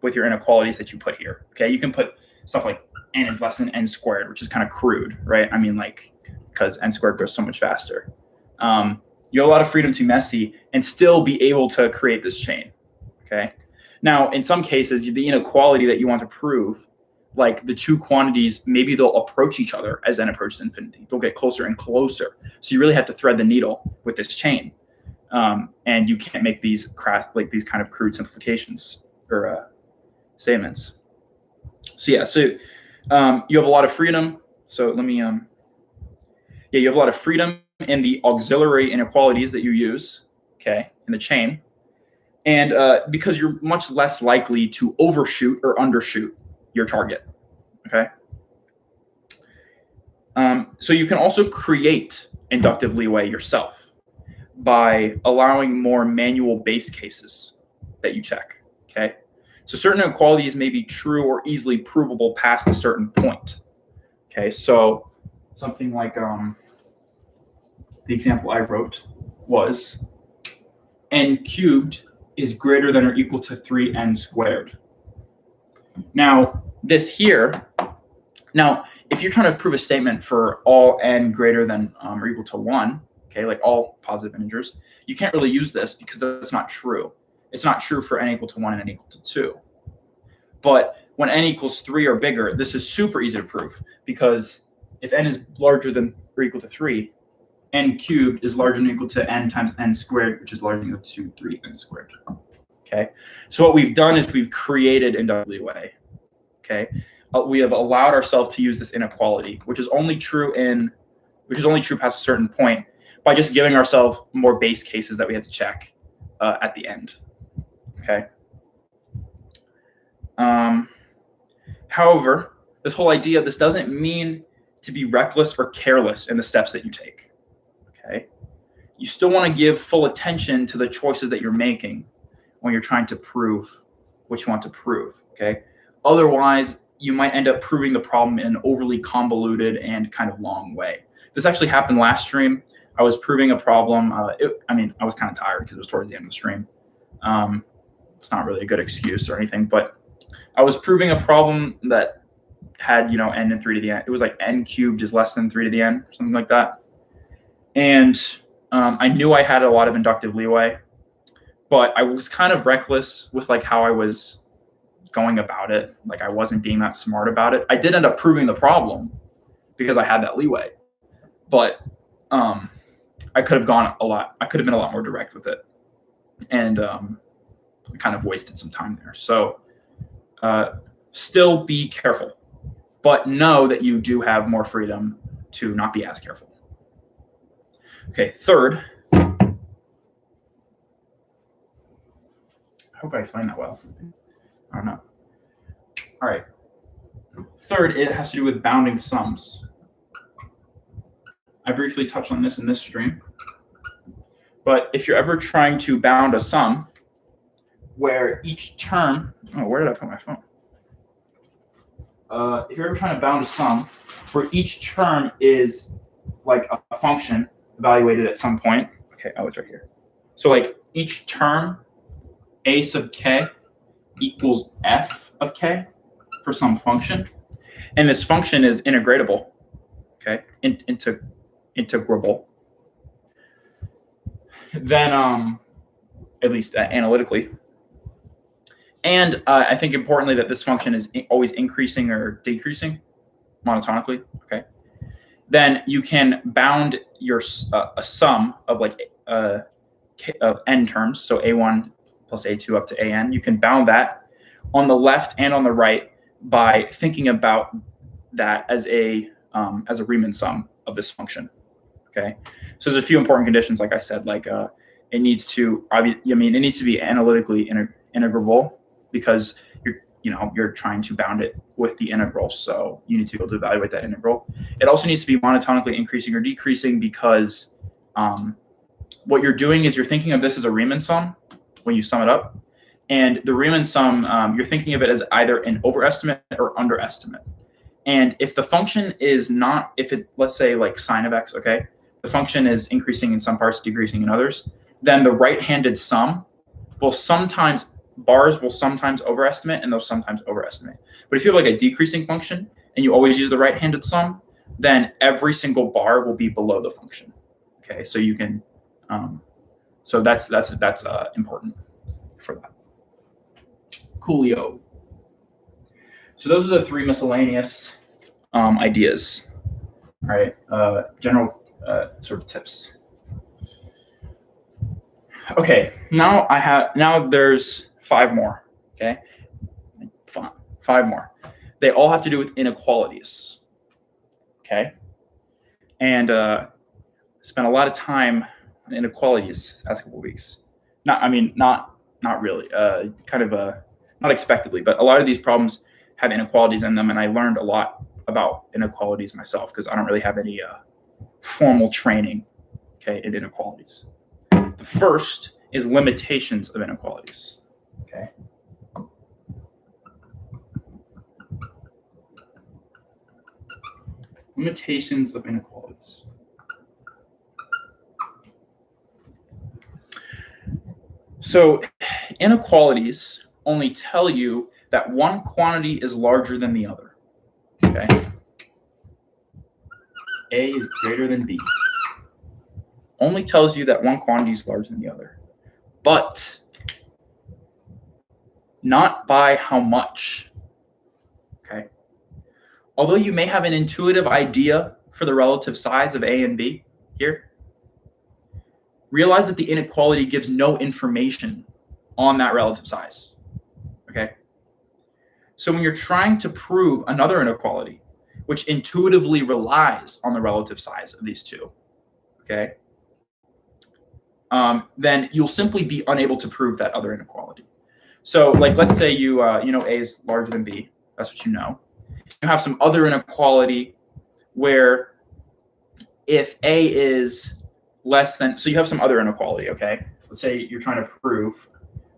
with your inequalities that you put here. Okay, you can put stuff like n is less than n squared, which is kind of crude, right? I mean, like, because n squared grows so much faster. You have a lot of freedom to be messy and still be able to create this chain. Okay. Now, in some cases, the inequality that you want to prove, like the two quantities, maybe they'll approach each other as n approaches infinity. They'll get closer and closer. So you really have to thread the needle with this chain, and you can't make these these kind of crude simplifications or statements. So yeah, so you have a lot of freedom. So let me, you have a lot of freedom in the auxiliary inequalities that you use, okay, in the chain. And because you're much less likely to overshoot or undershoot your target, okay? So you can also create inductive leeway yourself by allowing more manual base cases that you check, okay? So certain inequalities may be true or easily provable past a certain point, okay? So something like the example I wrote was n cubed is greater than or equal to 3n squared. Now, this here, if you're trying to prove a statement for all n greater than or equal to 1, okay, like all positive integers, you can't really use this because that's not true. It's not true for n equal to 1 and n equal to 2. But when n equals 3 or bigger, this is super easy to prove because if n is larger than or equal to 3, n cubed is larger than or equal to n times n squared, which is larger than or equal to 3n squared. Okay, so what we've done is we've created inductive leeway. Okay, we have allowed ourselves to use this inequality, which is only true past a certain point, by just giving ourselves more base cases that we had to check at the end. Okay. However, this doesn't mean to be reckless or careless in the steps that you take. Okay, you still want to give full attention to the choices that you're making when you're trying to prove what you want to prove. Okay, otherwise you might end up proving the problem in an overly convoluted and kind of long way. This actually happened last stream. I was proving a problem. I was kind of tired because it was towards the end of the stream. It's not really a good excuse or anything, but I was proving a problem that had, n and 3 to the n. It was like n cubed is less than 3 to the n, or something like that. And I knew I had a lot of inductive leeway, but I was kind of reckless with like how I was going about it. Like I wasn't being that smart about it. I did end up proving the problem because I had that leeway, but I could have been a lot more direct with it, and I kind of wasted some time there. So still be careful, but know that you do have more freedom to not be as careful. Okay, third, I hope I explained that well. I don't know. All right. third, it has to do with bounding sums. I briefly touched on this in this stream. But if you're ever trying to bound a sum where each term, where did I put my phone? If you're ever trying to bound a sum where each term is like a function evaluated at some point. Okay, it's right here. So like each term, a sub k equals f of k for some function. And this function is integratable, okay, integrable. Then, at least analytically. And I think importantly that this function is always increasing or decreasing monotonically, okay? Then you can bound your a sum of like of n terms, so a1 plus a2 up to an. You can bound that on the left and on the right by thinking about that as a Riemann sum of this function, okay? So there's a few important conditions, like I said, like it needs to be analytically integrable because you're trying to bound it with the integral, so you need to be able to evaluate that integral. It also needs to be monotonically increasing or decreasing because what you're doing is you're thinking of this as a Riemann sum when you sum it up, and the Riemann sum you're thinking of it as either an overestimate or underestimate. And if the function is not, let's say like sine of x, okay, the function is increasing in some parts, decreasing in others, then the right-handed sum bars will sometimes overestimate and they'll sometimes overestimate. But if you have like a decreasing function and you always use the right-handed sum, then every single bar will be below the function. Okay, so you can, so that's important for that. Coolio. So those are the three miscellaneous ideas. All right, general sort of tips. Okay, now there's 5 more. Okay, fine, 5 more. They all have to do with inequalities. Okay, and spent a lot of time on inequalities the past couple of weeks. Not really. Kind of not expectedly, but a lot of these problems have inequalities in them, and I learned a lot about inequalities myself because I don't really have any formal training, okay, in inequalities. The first is limitations of inequalities, okay? Limitations of inequalities. So inequalities only tell you that one quantity is larger than the other, okay? A is greater than B. Only tells you that one quantity is larger than the other, but not by how much, okay? Although you may have an intuitive idea for the relative size of A and B here, realize that the inequality gives no information on that relative size, okay? So when you're trying to prove another inequality, which intuitively relies on the relative size of these two, okay, then you'll simply be unable to prove that other inequality. So like, let's say you know A is larger than B, that's what you know. You have some other inequality where if A is less than, so you have some other inequality, okay? Let's say you're trying to prove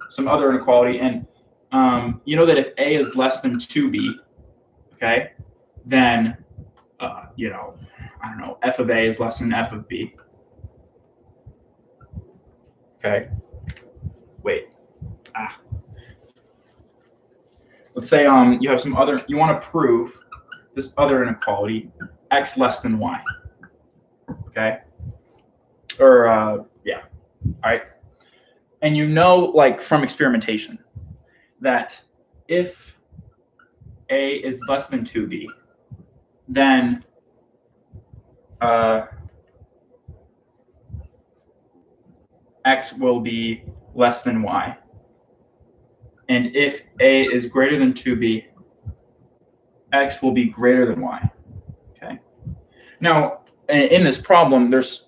some other inequality, and you know that if A is less than 2B, okay, then, I don't know, f of A is less than f of B. Okay, wait, let's say you have some other, you want to prove this other inequality, x less than y, okay? Or, yeah, all right? And you know, like from experimentation, that if A is less than 2B, then x will be less than y. And if A is greater than 2B, x will be greater than y, okay? Now, in this problem, there's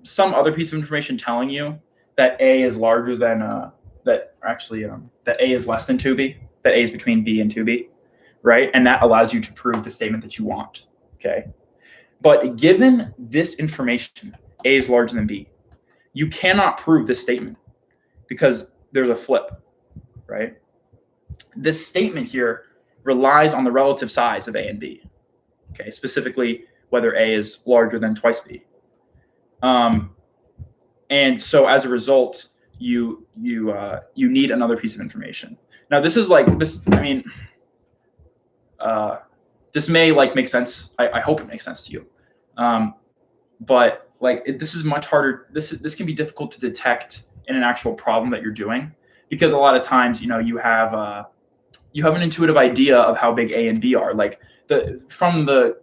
some other piece of information telling you that A is larger than, that A is less than 2B, that A is between B and 2B. right? And that allows you to prove the statement that you want, okay? But given this information, A is larger than B, you cannot prove this statement because there's a flip, right? This statement here relies on the relative size of A and B, okay? Specifically, whether A is larger than twice B. And so as a result, you need another piece of information. Now, this is like this. I mean, this may like make sense. I hope it makes sense to you. But like this is much harder. This can be difficult to detect in an actual problem that you're doing, because a lot of times, you have an intuitive idea of how big A and B are. Like from the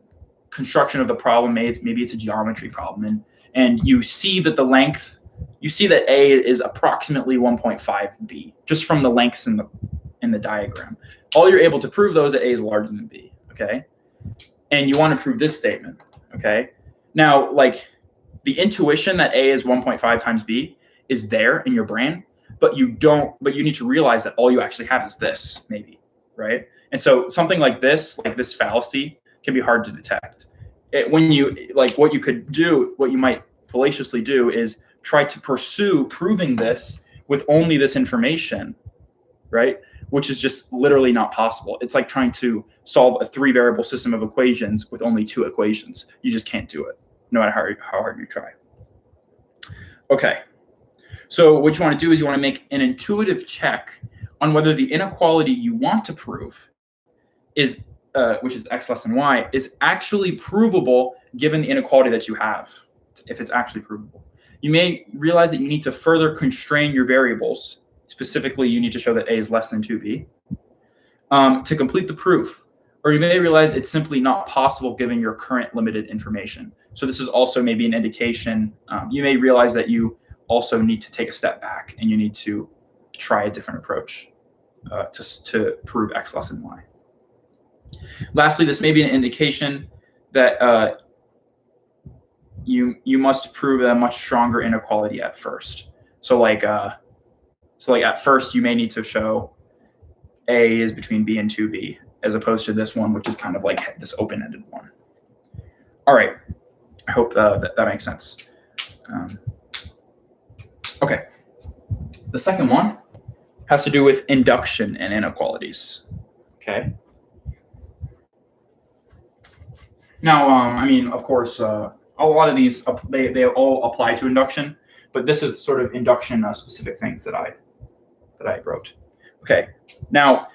construction of the problem, maybe it's a geometry problem, and you see that the length, you see that A is approximately 1.5 B just from the lengths in the diagram. All you're able to prove though is that A is larger than B, okay? And you want to prove this statement, okay? Now, like the intuition that A is 1.5 times B is there in your brain, but you need to realize that all you actually have is this, maybe, right? And so something like this fallacy can be hard to detect. What you might fallaciously do is try to pursue proving this with only this information, right? Which is just literally not possible. It's like trying to solve a 3-variable system of equations with only 2 equations. You just can't do it, no matter how hard you try. Okay, so what you want to do is you want to make an intuitive check on whether the inequality you want to prove is, which is x less than y, is actually provable given the inequality that you have, if it's actually provable. You may realize that you need to further constrain your variables. Specifically, you need to show that A is less than 2B to complete the proof. Or you may realize it's simply not possible given your current limited information. So this is also maybe an indication. You may realize that you also need to take a step back and you need to try a different approach to prove x less than y. Lastly, this may be an indication that you must prove a much stronger inequality at first. So like at first you may need to show A is between B and 2B, as opposed to this one, which is kind of like this open-ended one. All right, I hope that makes sense. Okay, the second one has to do with induction and inequalities. Okay. Now, I mean, of course, a lot of these they all apply to induction, but this is sort of induction specific things that I wrote. Okay, now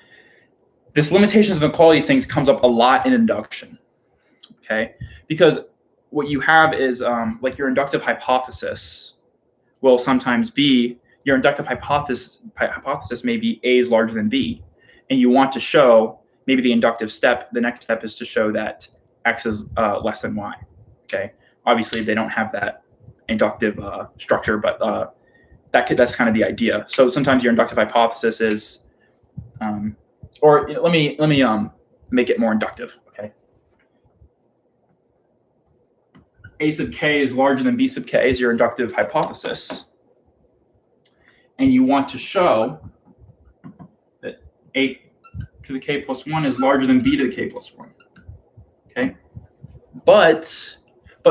this limitations of inequalities things comes up a lot in induction. Okay, because what you have is like your inductive hypothesis will sometimes be your inductive hypothesis may be A is larger than B, and you want to show maybe the inductive step. The next step is to show that X is less than Y. Okay, obviously they don't have that inductive structure, but that's kind of the idea. So sometimes your inductive hypothesis is, or let me make it more inductive. Okay, A sub k is larger than B sub k is your inductive hypothesis, and you want to show that A to the k plus 1 is larger than B to the k plus 1. Okay, but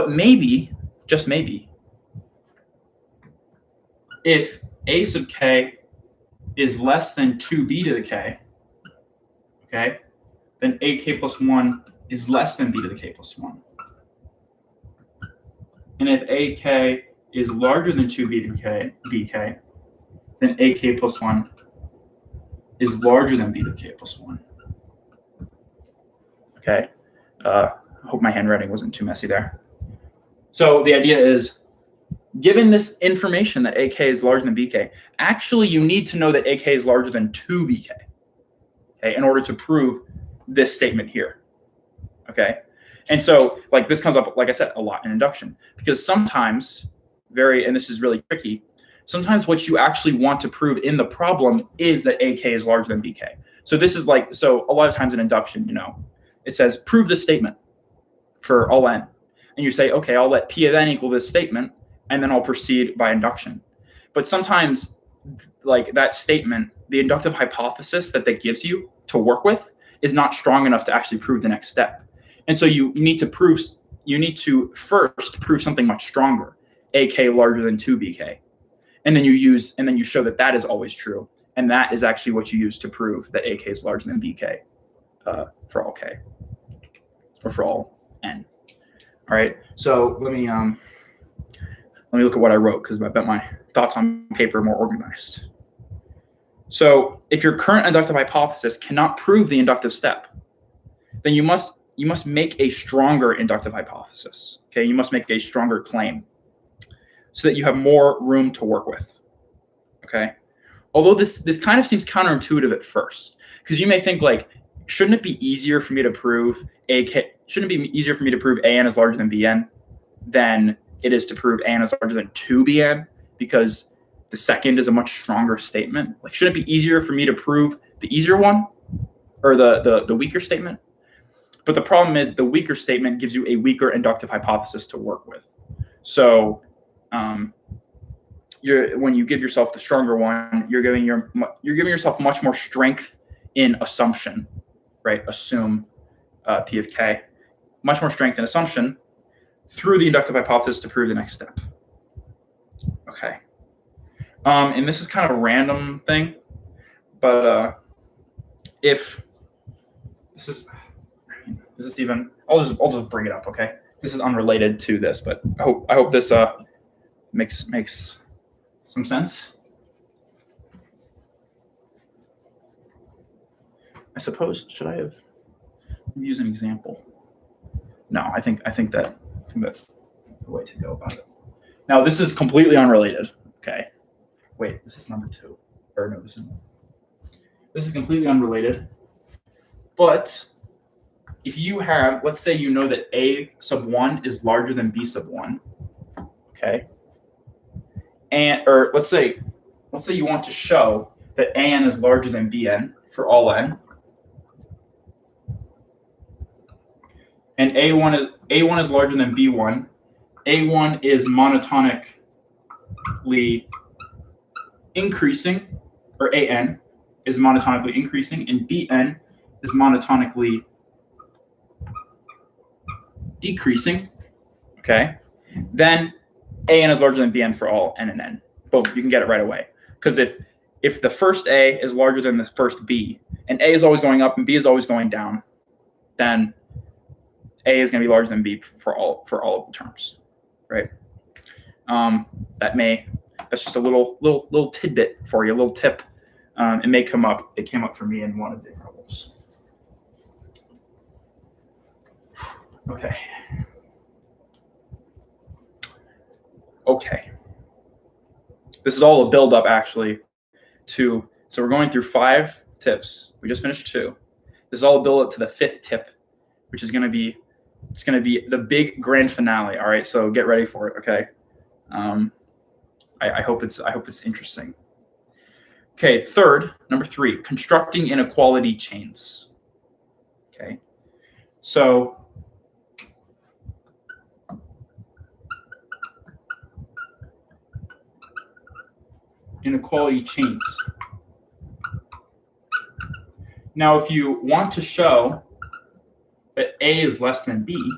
maybe, just maybe, if A sub k is less than 2B to the k, okay, then AK plus 1 is less than B to the k plus 1. And if AK is larger than 2B to the BK, then AK plus 1 is larger than B to the k plus 1. Okay, I hope my handwriting wasn't too messy there. So the idea is, given this information that AK is larger than BK, actually you need to know that AK is larger than 2BK, okay, in order to prove this statement here, okay? And so like this comes up, like I said, a lot in induction, because sometimes and this is really tricky, sometimes what you actually want to prove in the problem is that AK is larger than BK. So this is like, so a lot of times in induction, it says prove this statement for all n. And you say, okay, I'll let P of n equal this statement, and then I'll proceed by induction. But sometimes like that statement, the inductive hypothesis that gives you to work with is not strong enough to actually prove the next step. And so you need to first prove something much stronger, AK larger than 2BK. And then you show that that is always true. And that is actually what you use to prove that AK is larger than BK for all K or for all N. All right. So let me look at what I wrote, because I bet my thoughts on paper are more organized. So if your current inductive hypothesis cannot prove the inductive step, then you must make a stronger inductive hypothesis. Okay, you must make a stronger claim so that you have more room to work with. Okay, although this kind of seems counterintuitive at first, because you may think like, shouldn't it be easier for me to prove shouldn't it be easier for me to prove AN is larger than BN than it is to prove AN is larger than 2BN, because the second is a much stronger statement? Like, shouldn't it be easier for me to prove the easier one, or the weaker statement? But the problem is the weaker statement gives you a weaker inductive hypothesis to work with. So when you give yourself the stronger one, you're giving yourself much more strength in assumption, right? Assume P of K, much more strength in assumption through the inductive hypothesis to prove the next step. Okay. And this is kind of a random thing, but if this is even, I'll just bring it up. Okay. This is unrelated to this, but I hope this makes some sense. I suppose, should I have used an example? No, I think that's the way to go about it. Now, this is completely unrelated. Okay. Wait, this is number 2. Or no, this is completely unrelated. But if you have, let's say you know that A sub 1 is larger than B sub 1. Okay. Or let's say you want to show that AN is larger than BN for all N. And A1 is larger than B1. A1 is monotonically increasing, or AN is monotonically increasing, and BN is monotonically decreasing. Okay, then AN is larger than BN for all N and N. Boom, you can get it right away. Because if the first A is larger than the first B, and A is always going up and B is always going down, then A is going to be larger than B for all of the terms, right? That's just a little tidbit for you, a little tip. It may come up. It came up for me in one of the problems. Okay. This is all a build-up actually to. So we're going through 5 tips. We just finished 2. This is all a build-up to the 5th tip, which is going to be. It's going to be the big grand finale. All right, so get ready for it. Okay. I hope it's interesting. Okay, number 3, constructing inequality chains. Okay, so inequality chains. Now, if you want to show that A is less than B,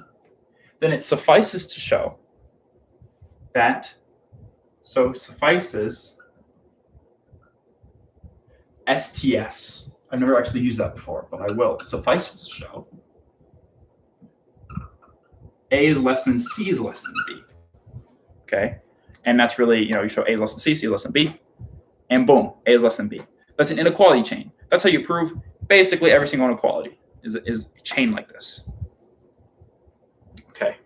then it suffices to show that, suffices STS. I've never actually used that before, but I will. It suffices to show A is less than C is less than B. Okay, and that's really, you show A is less than C, C is less than B, and boom, A is less than B. That's an inequality chain. That's how you prove basically every single inequality is a chain like this. Okay.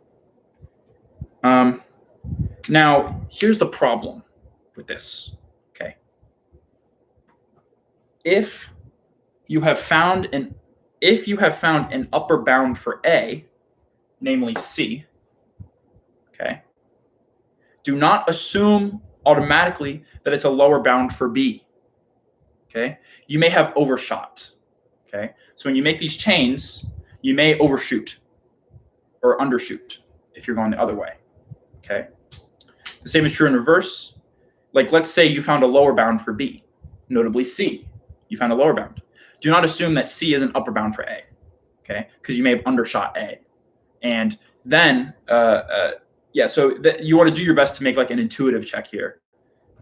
Now here's the problem with this. Okay. If you have found an upper bound for A, namely C, okay, do not assume automatically that it's a lower bound for B. Okay, you may have overshot. Okay, so when you make these chains, you may overshoot or undershoot if you're going the other way. Okay, the same is true in reverse. Like, let's say you found a lower bound for B, notably C. You found a lower bound. do not assume that C is an upper bound for A, okay? Because you may have undershot A. And then, so you want to do your best to make like an intuitive check here.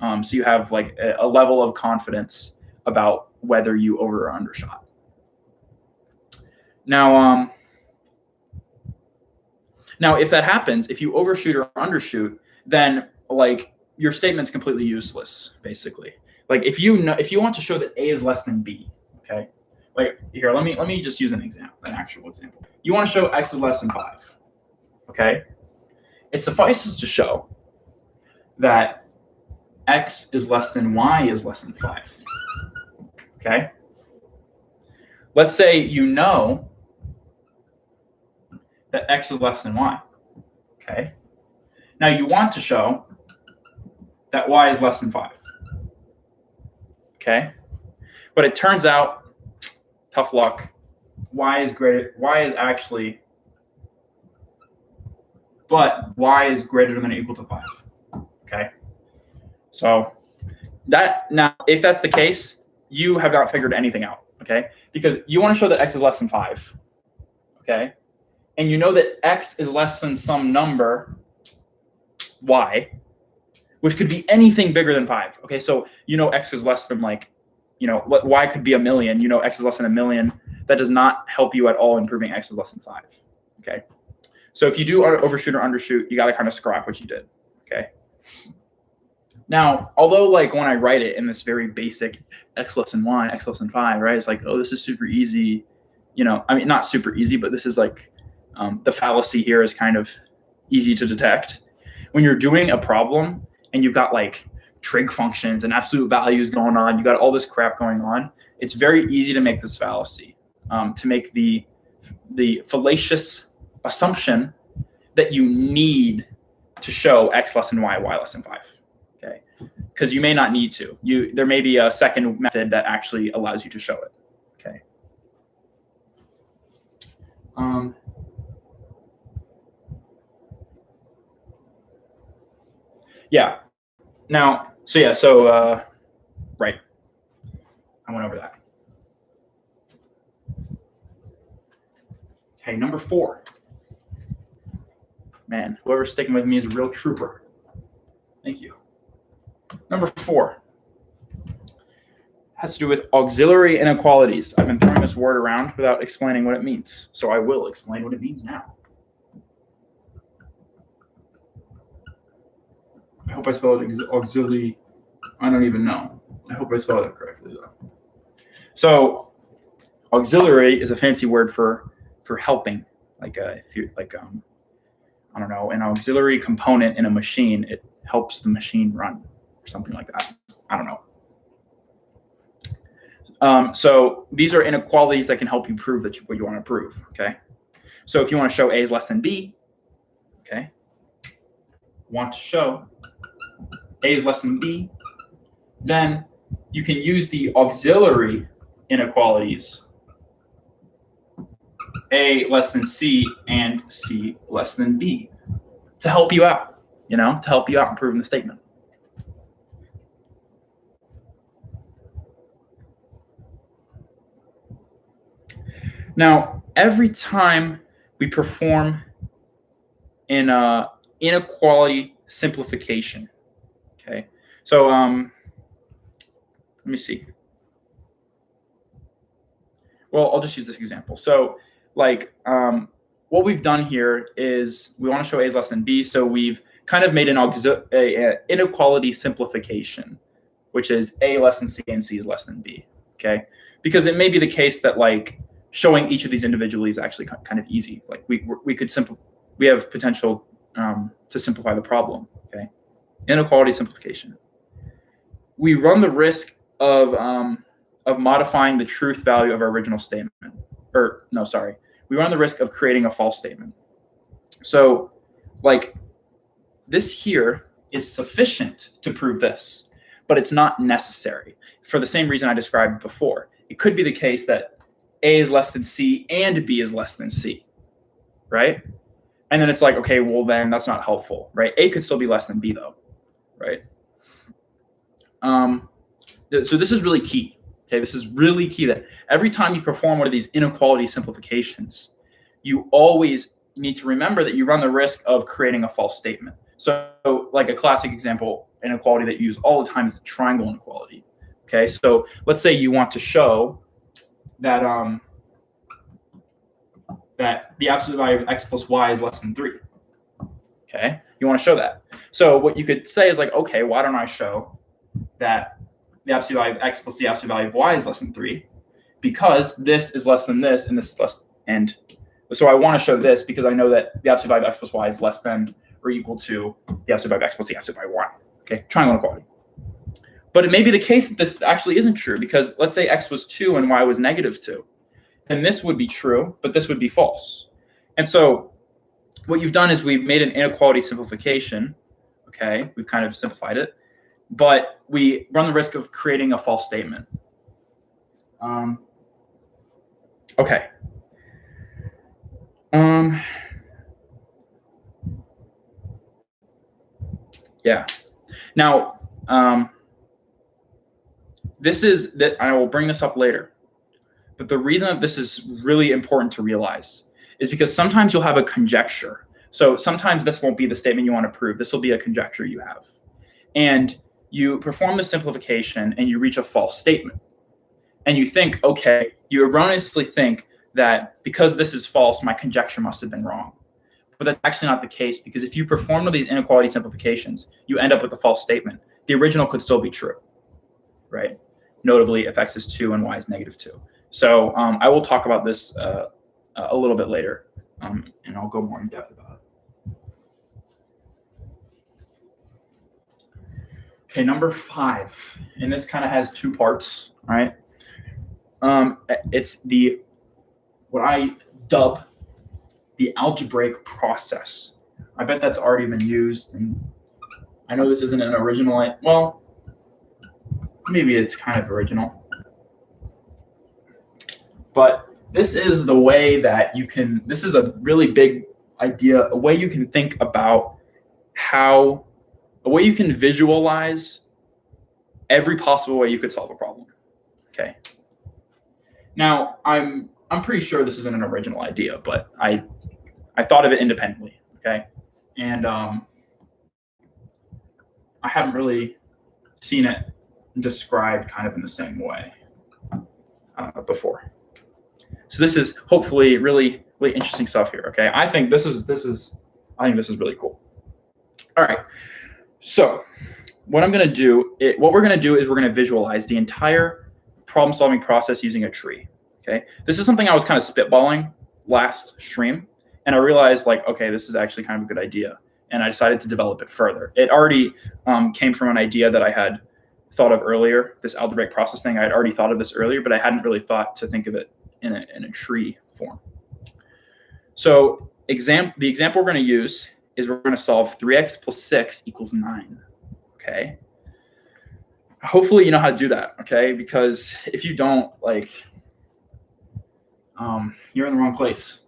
So you have like a level of confidence about whether you over or undershot. Now, if that happens, if you overshoot or undershoot, then like your statement's completely useless, basically. Like if you want to show that A is less than B, okay? Like here, let me just use an actual example. You want to show X is less than 5, okay? It suffices to show that X is less than Y is less than 5, okay? Let's say you know that X is less than Y, okay? Now you want to show that Y is less than 5, okay? But it turns out, tough luck, Y is greater than or equal to 5, okay? So now, if that's the case, you have not figured anything out, okay? Because you want to show that X is less than 5, okay? And you know that X is less than some number, Y, which could be anything bigger than 5, okay? So you know X is less than like, Y could be 1,000,000, you know X is less than 1,000,000. That does not help you at all in proving X is less than 5, okay? So if you do overshoot or undershoot, you got to kind of scrap what you did, okay? Now, although like when I write it in this very basic X less than Y, X less than 5, right? It's like, oh, this is super easy. I mean, not super easy, but this is like the fallacy here is kind of easy to detect. When you're doing a problem and you've got like trig functions and absolute values going on, you got all this crap going on, it's very easy to make this fallacy, to make the fallacious assumption that you need to show X less than Y, Y less than 5. Okay, because you may not need to. There may be a second method that actually allows you to show it. Okay. Yeah. Now, right. I went over that. Okay, number 4. Man, whoever's sticking with me is a real trooper. Thank you. Number 4 has to do with auxiliary inequalities. I've been throwing this word around without explaining what it means, so I will explain what it means now. I hope I spelled auxiliary. I don't even know. I hope I spelled it correctly though. So, auxiliary is a fancy word for helping. Like if you I don't know, an auxiliary component in a machine, it helps the machine run or something like that. I don't know. So these are inequalities that can help you prove what you want to prove. Okay. So if you want to show A is less than B, okay, want to show A is less than B, then you can use the auxiliary inequalities A less than C and C less than B to help you out, to help you out in proving the statement. Now, every time we perform an inequality simplification, okay, so let me see. Well, I'll just use this example. So like what we've done here is we want to show A is less than B. So we've kind of made an inequality simplification, which is A less than C and C is less than B. Okay, because it may be the case that like showing each of these individually is actually kind of easy. Like we have potential to simplify the problem. Okay, inequality simplification. We run the risk of modifying the truth value of our original statement. We run the risk of creating a false statement. So like this here is sufficient to prove this, but it's not necessary for the same reason I described before. It could be the case that A is less than C and B is less than C, right? And then it's like, okay, well then that's not helpful, right? A could still be less than B though, right? So this is really key, Okay, this is really key, that every time you perform one of these inequality simplifications, you always need to remember that you run the risk of creating a false statement. So like a classic example inequality that you use all the time is the triangle inequality. Okay, so let's say you want to show that that the absolute value of x plus y is less than 3. Okay, you want to show that. So what you could say is like, okay, why don't I show that the absolute value of x plus the absolute value of y is less than 3? Because this is less than this, and this is less. And so I want to show this because I know that the absolute value of x plus y is less than or equal to the absolute value of x plus the absolute value of y. Okay, triangle inequality. But it may be the case that this actually isn't true, because let's say x was 2 and y was -2. Then this would be true, but this would be false. And so what you've done is we've made an inequality simplification. Okay, we've kind of simplified it, but we run the risk of creating a false statement. Okay. Yeah. Now, this is that I will bring this up later, but the reason that this is really important to realize is because sometimes you'll have a conjecture. So sometimes this won't be the statement you want to prove. This will be a conjecture you have, and you perform the simplification and you reach a false statement, and you think, okay, you erroneously think that because this is false, my conjecture must have been wrong. But that's actually not the case, because if you perform one of these inequality simplifications, you end up with a false statement. The original could still be true, right? Notably, if x is 2 and y is -2. So I will talk about this a little bit later, and I'll go more in depth about it. Okay, number 5, and this kind of has 2 parts, right? It's what I dub the algebraic process. I bet that's already been used, and I know this isn't an original. Well, maybe it's kind of original, but this is the way that you can. This is a really big idea, a way you can think about a way you can visualize every possible way you could solve a problem. Okay. Now, I'm pretty sure this isn't an original idea, but I thought of it independently, okay? And I haven't really seen it described kind of in the same way before. So this is hopefully really, really interesting stuff here, okay? I think this is really cool. All right. So what we're gonna do is we're gonna visualize the entire problem-solving process using a tree. Okay, this is something I was kind of spitballing last stream, and I realized, like, okay, this is actually kind of a good idea, and I decided to develop it further. It already came from an idea that I had thought of earlier, this algebraic process thing. I had already thought of this earlier, but I hadn't really thought to think of it in a tree form. So the example we're going to use is we're going to solve 3x plus 6 equals 9. Okay. Hopefully you know how to do that, okay? Because if you don't, like, you're in the wrong place.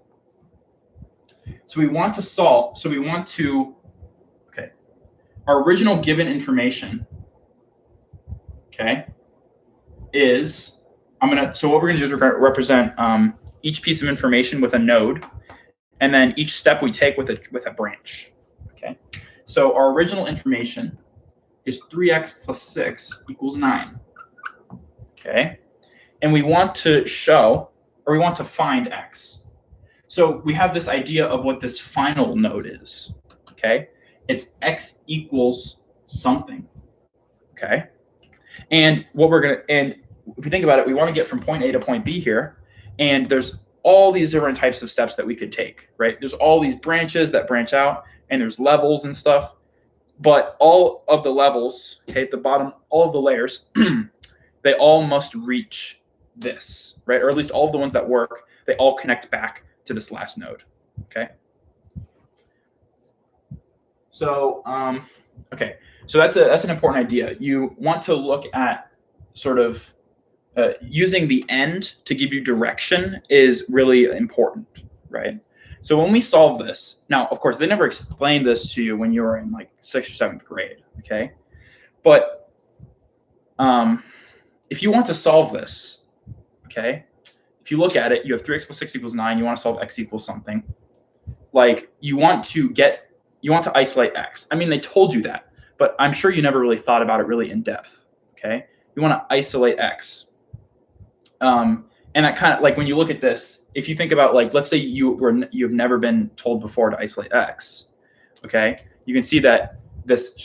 So we want to solve. Okay, our original given information, okay, is so what we're gonna do is we're gonna represent each piece of information with a node, and then each step we take with a branch. Okay, so our original information is 3x plus 6 equals 9. Okay, and we want to find x. So we have this idea of what this final node is. Okay, it's x equals something. Okay, and if you think about it, we want to get from point A to point B here, and there's all these different types of steps that we could take, right? There's all these branches that branch out, and there's levels and stuff. But all of the levels, okay, at the bottom, all of the layers, they all must reach this, right? Or at least all of the ones that work, they all connect back to this last node, okay? So, okay, so that's an important idea. You want to look at sort of using the end to give you direction is really important, right? So when we solve this, now, of course, they never explained this to you when you were in like 6th or 7th grade, okay? But if you want to solve this, okay, if you look at it, you have 3x plus 6 equals 9. You want to solve x equals something. Like you want to isolate x. I mean, they told you that, but I'm sure you never really thought about it really in depth. Okay, you want to isolate x. And that kind of like when you look at this, if you think about like, let's say you've never been told before to isolate x. Okay, you can see that this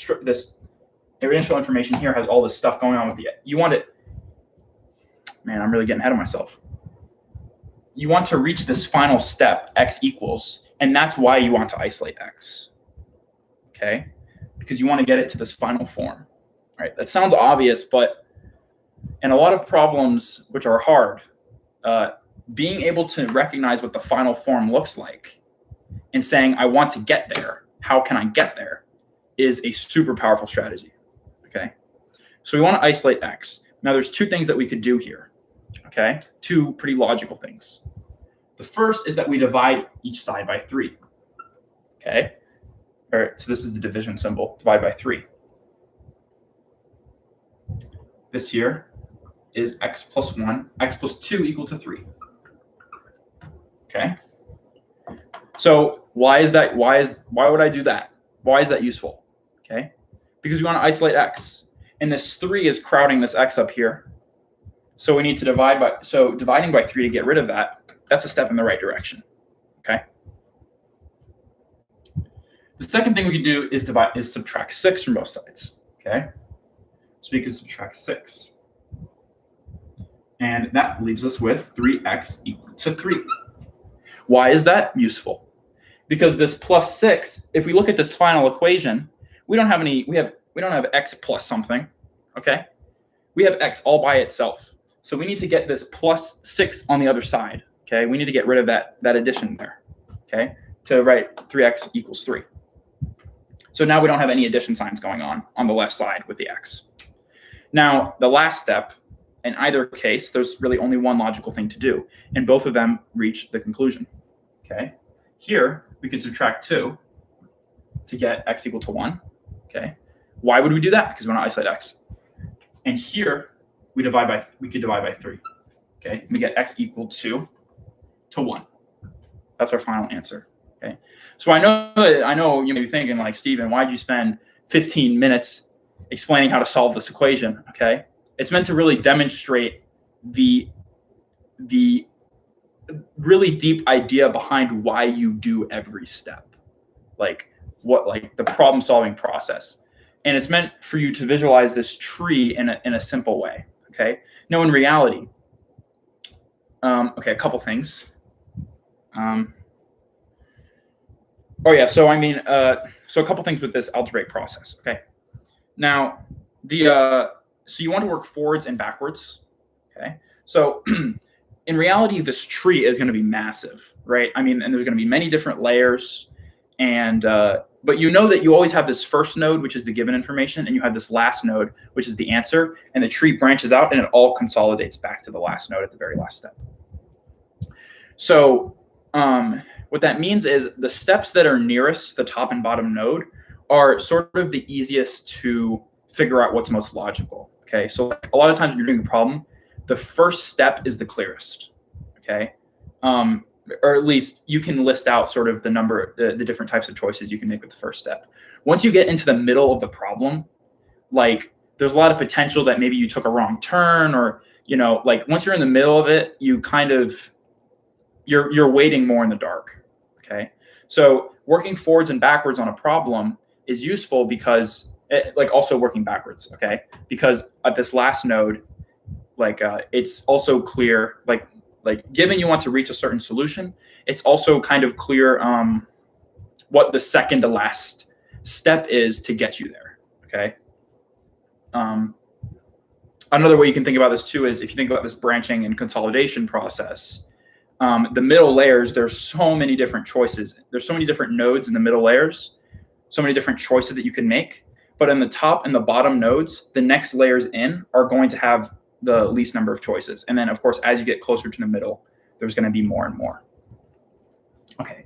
initial information here has all this stuff going on with it. You want it. Man, I'm really getting ahead of myself. You want to reach this final step, x equals, and that's why you want to isolate x. Okay, because you want to get it to this final form. Right? That sounds obvious, but in a lot of problems which are hard, being able to recognize what the final form looks like and saying, I want to get there, how can I get there, is a super powerful strategy. Okay, so we want to isolate x. Now there's two things that we could do here. Okay, two pretty logical things. The first is that we divide each side by 3. Okay, all right, so this is the division symbol, divide by 3. This here is x plus 1, x plus 2 equal to 3. Okay, so why would I do that? Why is that useful? Okay, because we want to isolate x, and this 3 is crowding this x up here. So we need to divide by, so dividing by 3 to get rid of that, that's a step in the right direction. Okay. The second thing we can do is subtract 6 from both sides. Okay. So we can subtract 6. And that leaves us with 3x equal to 3. Why is that useful? Because this plus 6, if we look at this final equation, we don't have x plus something. Okay. We have x all by itself. So we need to get this plus 6 on the other side. Okay, we need to get rid of that addition there. Okay, to write 3x equals 3. So now we don't have any addition signs going on the left side with the x. Now the last step, in either case, there's really only one logical thing to do, and both of them reach the conclusion. Okay, here we could subtract 2 to get x equal to 1. Okay, why would we do that? Because we want to isolate x. And here we could divide by 3. Okay, we get x equal to 1. That's our final answer. Okay, so I know you may be thinking like, Stephen, why'd you spend 15 minutes explaining how to solve this equation? Okay, it's meant to really demonstrate the really deep idea behind why you do every step, like the problem solving process, and it's meant for you to visualize this tree in a simple way. Okay, now in reality, okay, a couple things. So a couple things with this algebraic process. Okay, now so you want to work forwards and backwards. Okay, so in reality, this tree is going to be massive, right? I mean, and there's going to be many different layers, and but you know that you always have this first node, which is the given information, and you have this last node, which is the answer, and the tree branches out, and it all consolidates back to the last node at the very last step. So what that means is the steps that are nearest the top and bottom node are sort of the easiest to figure out what's most logical. Okay, so like a lot of times when you're doing the problem, the first step is the clearest. Okay, or at least you can list out sort of the different types of choices you can make with the first step. Once you get into the middle of the problem, like there's a lot of potential that maybe you took a wrong turn, or like once you're in the middle of it, you kind of you're wading more in the dark. Okay, so working forwards and backwards on a problem is useful because also working backwards. Okay, because at this last node, it's also clear, like given you want to reach a certain solution, it's also kind of clear what the second to last step is to get you there. Okay. Another way you can think about this too is if you think about this branching and consolidation process, the middle layers, there's so many different choices. There's so many different nodes in the middle layers, so many different choices that you can make. But in the top and the bottom nodes, the next layers in are going to have the least number of choices. And then, of course, as you get closer to the middle, there's going to be more and more. Okay,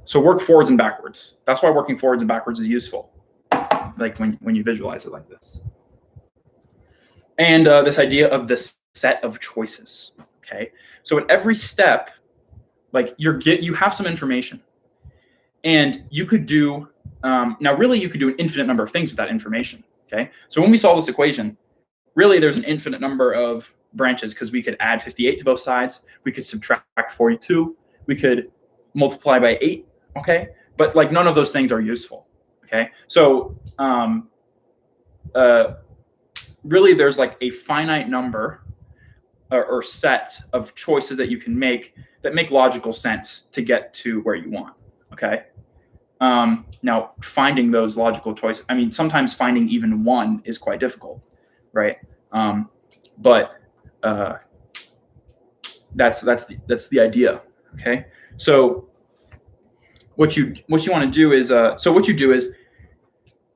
so work forwards and backwards. That's why working forwards and backwards is useful, like when you visualize it like this. and this idea of this set of choices. Okay, so at every step, like you have some information, and you could do now. Really, you could do an infinite number of things with that information. Okay, so when we solve this equation, really there's an infinite number of branches because we could add 58 to both sides. We could subtract 42. We could multiply by 8. Okay, but like none of those things are useful. Okay, so really there's like a finite number or set of choices that you can make that make logical sense to get to where you want. Okay. Now finding those logical choices, I mean, sometimes finding even one is quite difficult, right? But that's the idea. Okay. So what you want to do is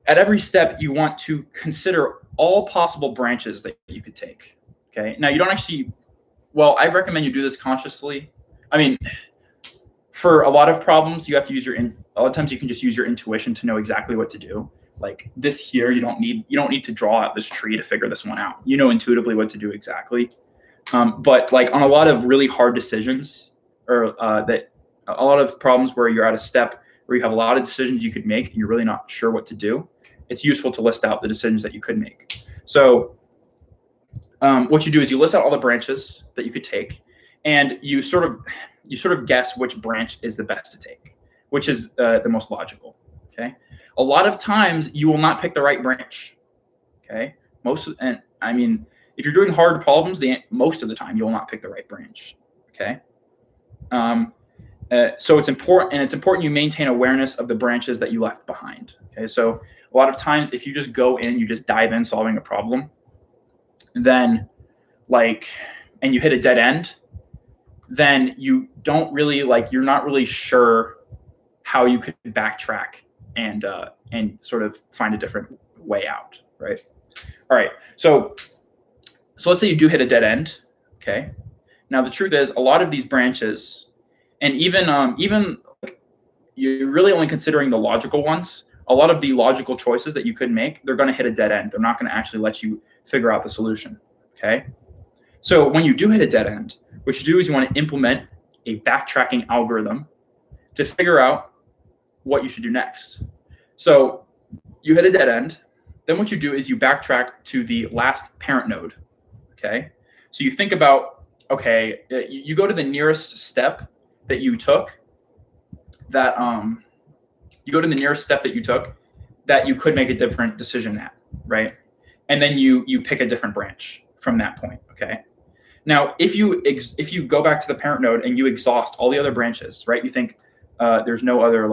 at every step you want to consider all possible branches that you could take. Okay. Now you don't actually. Well, I recommend you do this consciously. I mean, for a lot of problems, you have to use a lot of times you can just use your intuition to know exactly what to do. Like this here, you don't need to draw out this tree to figure this one out. You know intuitively what to do exactly. But like on a lot of really hard decisions, or that a lot of problems where you're at a step where you have a lot of decisions you could make and you're really not sure what to do, it's useful to list out the decisions that you could make. So what you do is you list out all the branches that you could take, and you sort of guess which branch is the best to take, which is the most logical. Okay. A lot of times you will not pick the right branch. Okay. If you're doing hard problems, most of the time you will not pick the right branch. Okay. So it's important you maintain awareness of the branches that you left behind. Okay. So a lot of times if you just go in, you just dive in solving a problem, then and you hit a dead end, then you don't really you're not really sure how you could backtrack and sort of find a different way out, right? All right. So let's say you do hit a dead end. Okay. Now the truth is a lot of these branches, and even you're really only considering the logical ones. A lot of the logical choices that you could make, they're going to hit a dead end. They're not going to actually let you figure out the solution. Okay. So when you do hit a dead end, what you do is you want to implement a backtracking algorithm to figure out what you should do next. So you hit a dead end. Then what you do is you backtrack to the last parent node. Okay. So you think about, okay, you go to the nearest step that you took that you could make a different decision at, right? And then you pick a different branch from that point. Okay. Now, if you go back to the parent node and you exhaust all the other branches, right? You think there's no other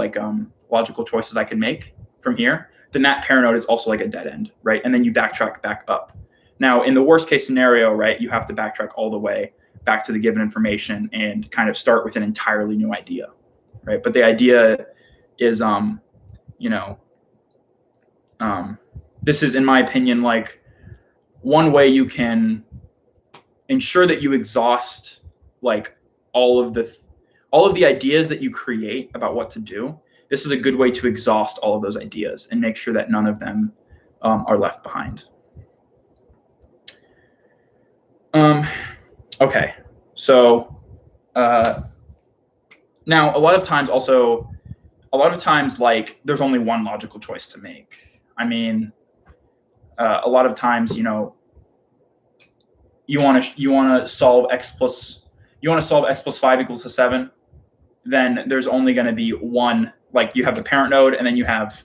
logical choices I can make from here, then that parent node is also like a dead end, right? And then you backtrack back up. Now, in the worst case scenario, right, you have to backtrack all the way back to the given information and kind of start with an entirely new idea, right? But the idea is, this is, in my opinion, one way you can ensure that you exhaust all of the ideas that you create about what to do. This is a good way to exhaust all of those ideas and make sure that none of them are left behind. Okay, so now a lot of times there's only one logical choice to make. I mean, a lot of times, you want to solve x plus 5 equals to 7. Then there's only going to be one. You have the parent node, and then you have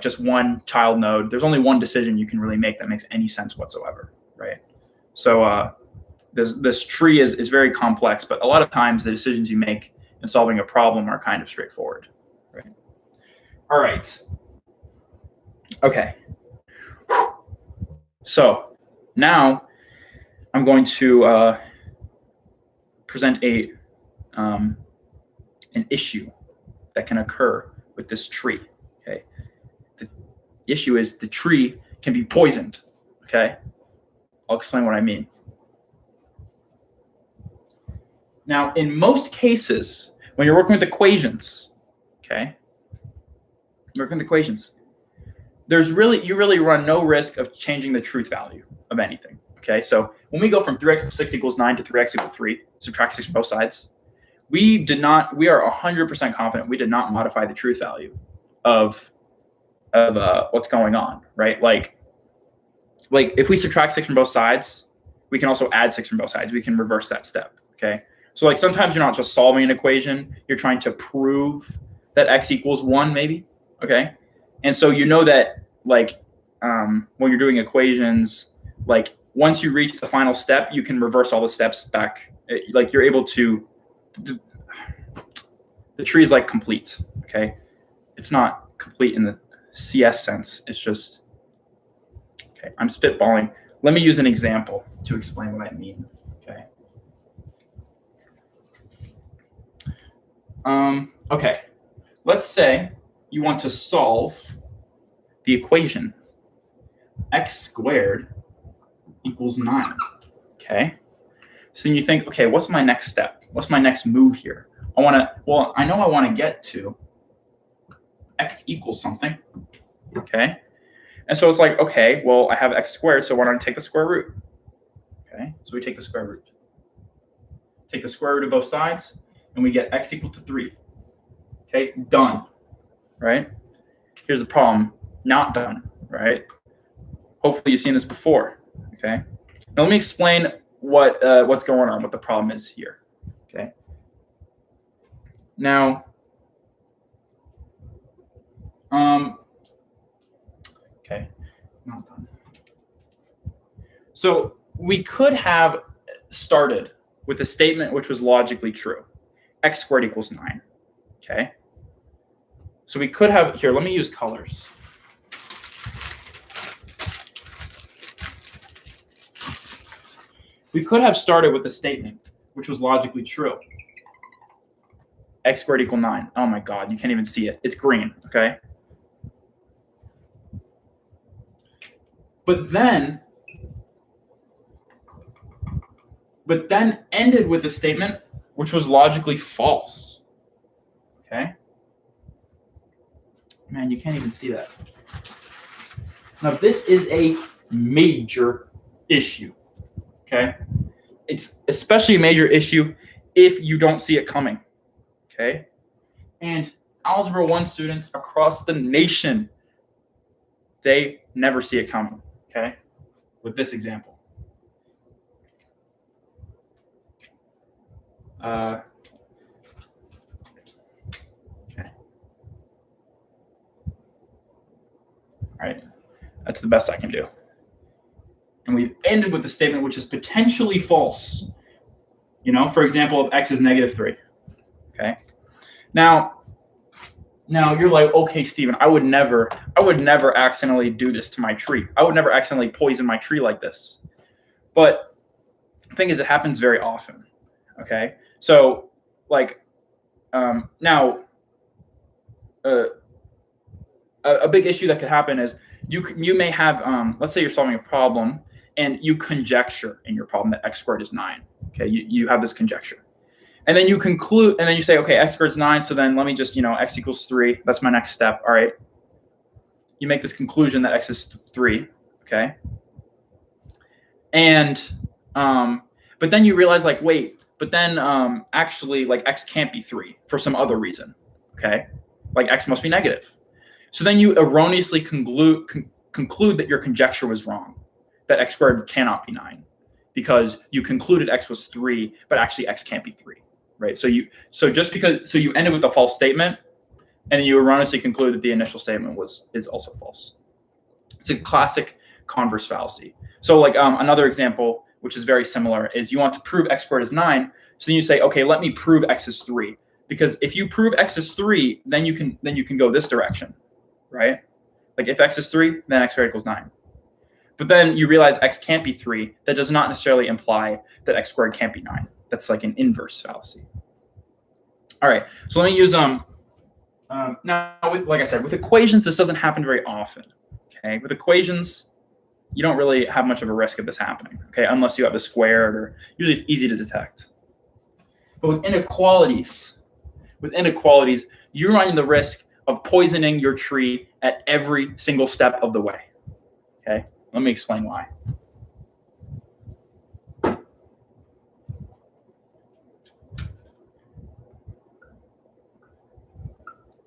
just one child node. There's only one decision you can really make that makes any sense whatsoever, right? So this tree is very complex, but a lot of times the decisions you make in solving a problem are kind of straightforward, right? All right. Okay. So now I'm going to present an issue that can occur with this tree. Okay. The issue is the tree can be poisoned. Okay. I'll explain what I mean. Now, in most cases, when you're working with equations, okay, you really run no risk of changing the truth value of anything. Okay, so when we go from 3x plus 6 equals 9 to 3x equals 3, subtract 6 from both sides, we are 100% confident we did not modify the truth value of what's going on, right? Like if we subtract 6 from both sides, we can also add 6 from both sides. We can reverse that step, okay? So like sometimes you're not just solving an equation, you're trying to prove that x equals 1 maybe, okay? And so you know that like when you're doing equations, like once you reach the final step, you can reverse all the steps back. Like you're able to, the tree is like complete, okay? It's not complete in the CS sense. It's just, okay, I'm spitballing. Let me use an example to explain what I mean, okay? Okay, let's say you want to solve the equation x squared equals 9, okay? So then you think, okay, what's my next step? What's my next move here? I know I want to get to x equals something, okay? And so it's like, okay, well, I have x squared, so why don't I take the square root? Okay, so we take the square root. Take the square root of both sides, and we get x equal to 3. Okay, done, right? Here's the problem, not done, right? Hopefully you've seen this before, okay? Now let me explain what's going on, what the problem is here, okay? Now, okay, not done. So we could have started with a statement which was logically true. X squared equals 9, okay? So we could have, here, let me use colors. We could have started with a statement which was logically true. X squared equal 9. Oh my God, you can't even see it. It's green, okay? But then ended with a statement which was logically false, okay? Man, you can't even see that. Now, this is a major issue, okay? It's especially a major issue if you don't see it coming, okay? And Algebra 1 students across the nation, they never see it coming, okay? With this example. Okay. All right, that's the best I can do. And we've ended with a statement which is potentially false. You know, for example, if x is -3, okay? Now you're like, okay, Stephen, I would never accidentally do this to my tree. I would never accidentally poison my tree like this. But the thing is, it happens very often, okay? So, like, now, a big issue that could happen is you may have, let's say you're solving a problem and you conjecture in your problem that x squared is 9. Okay, you have this conjecture, and then you conclude, and then you say, okay, x squared is 9, so then let me just, x equals 3. That's my next step. All right. You make this conclusion that x is 3. Okay. And but then you realize, like, wait. But then actually, like, x can't be 3 for some other reason, okay? Like, x must be negative. So then you erroneously conclude that your conjecture was wrong, that x squared cannot be 9, because you concluded x was 3, but actually x can't be 3, right? So you ended with a false statement, and then you erroneously conclude that the initial statement is also false. It's a classic converse fallacy. So like another example, which is very similar, is you want to prove x squared is 9. So then you say, okay, let me prove x is 3. Because if you prove x is 3, then you can go this direction, right? Like if x is 3, then x squared equals 9. But then you realize x can't be 3. That does not necessarily imply that x squared can't be 9. That's like an inverse fallacy. All right, so let me use now, like I said, with equations, this doesn't happen very often. Okay, with equations, you don't really have much of a risk of this happening, okay, unless you have a squared, or usually it's easy to detect. But with inequalities, you're running the risk of poisoning your tree at every single step of the way, okay? Let me explain why.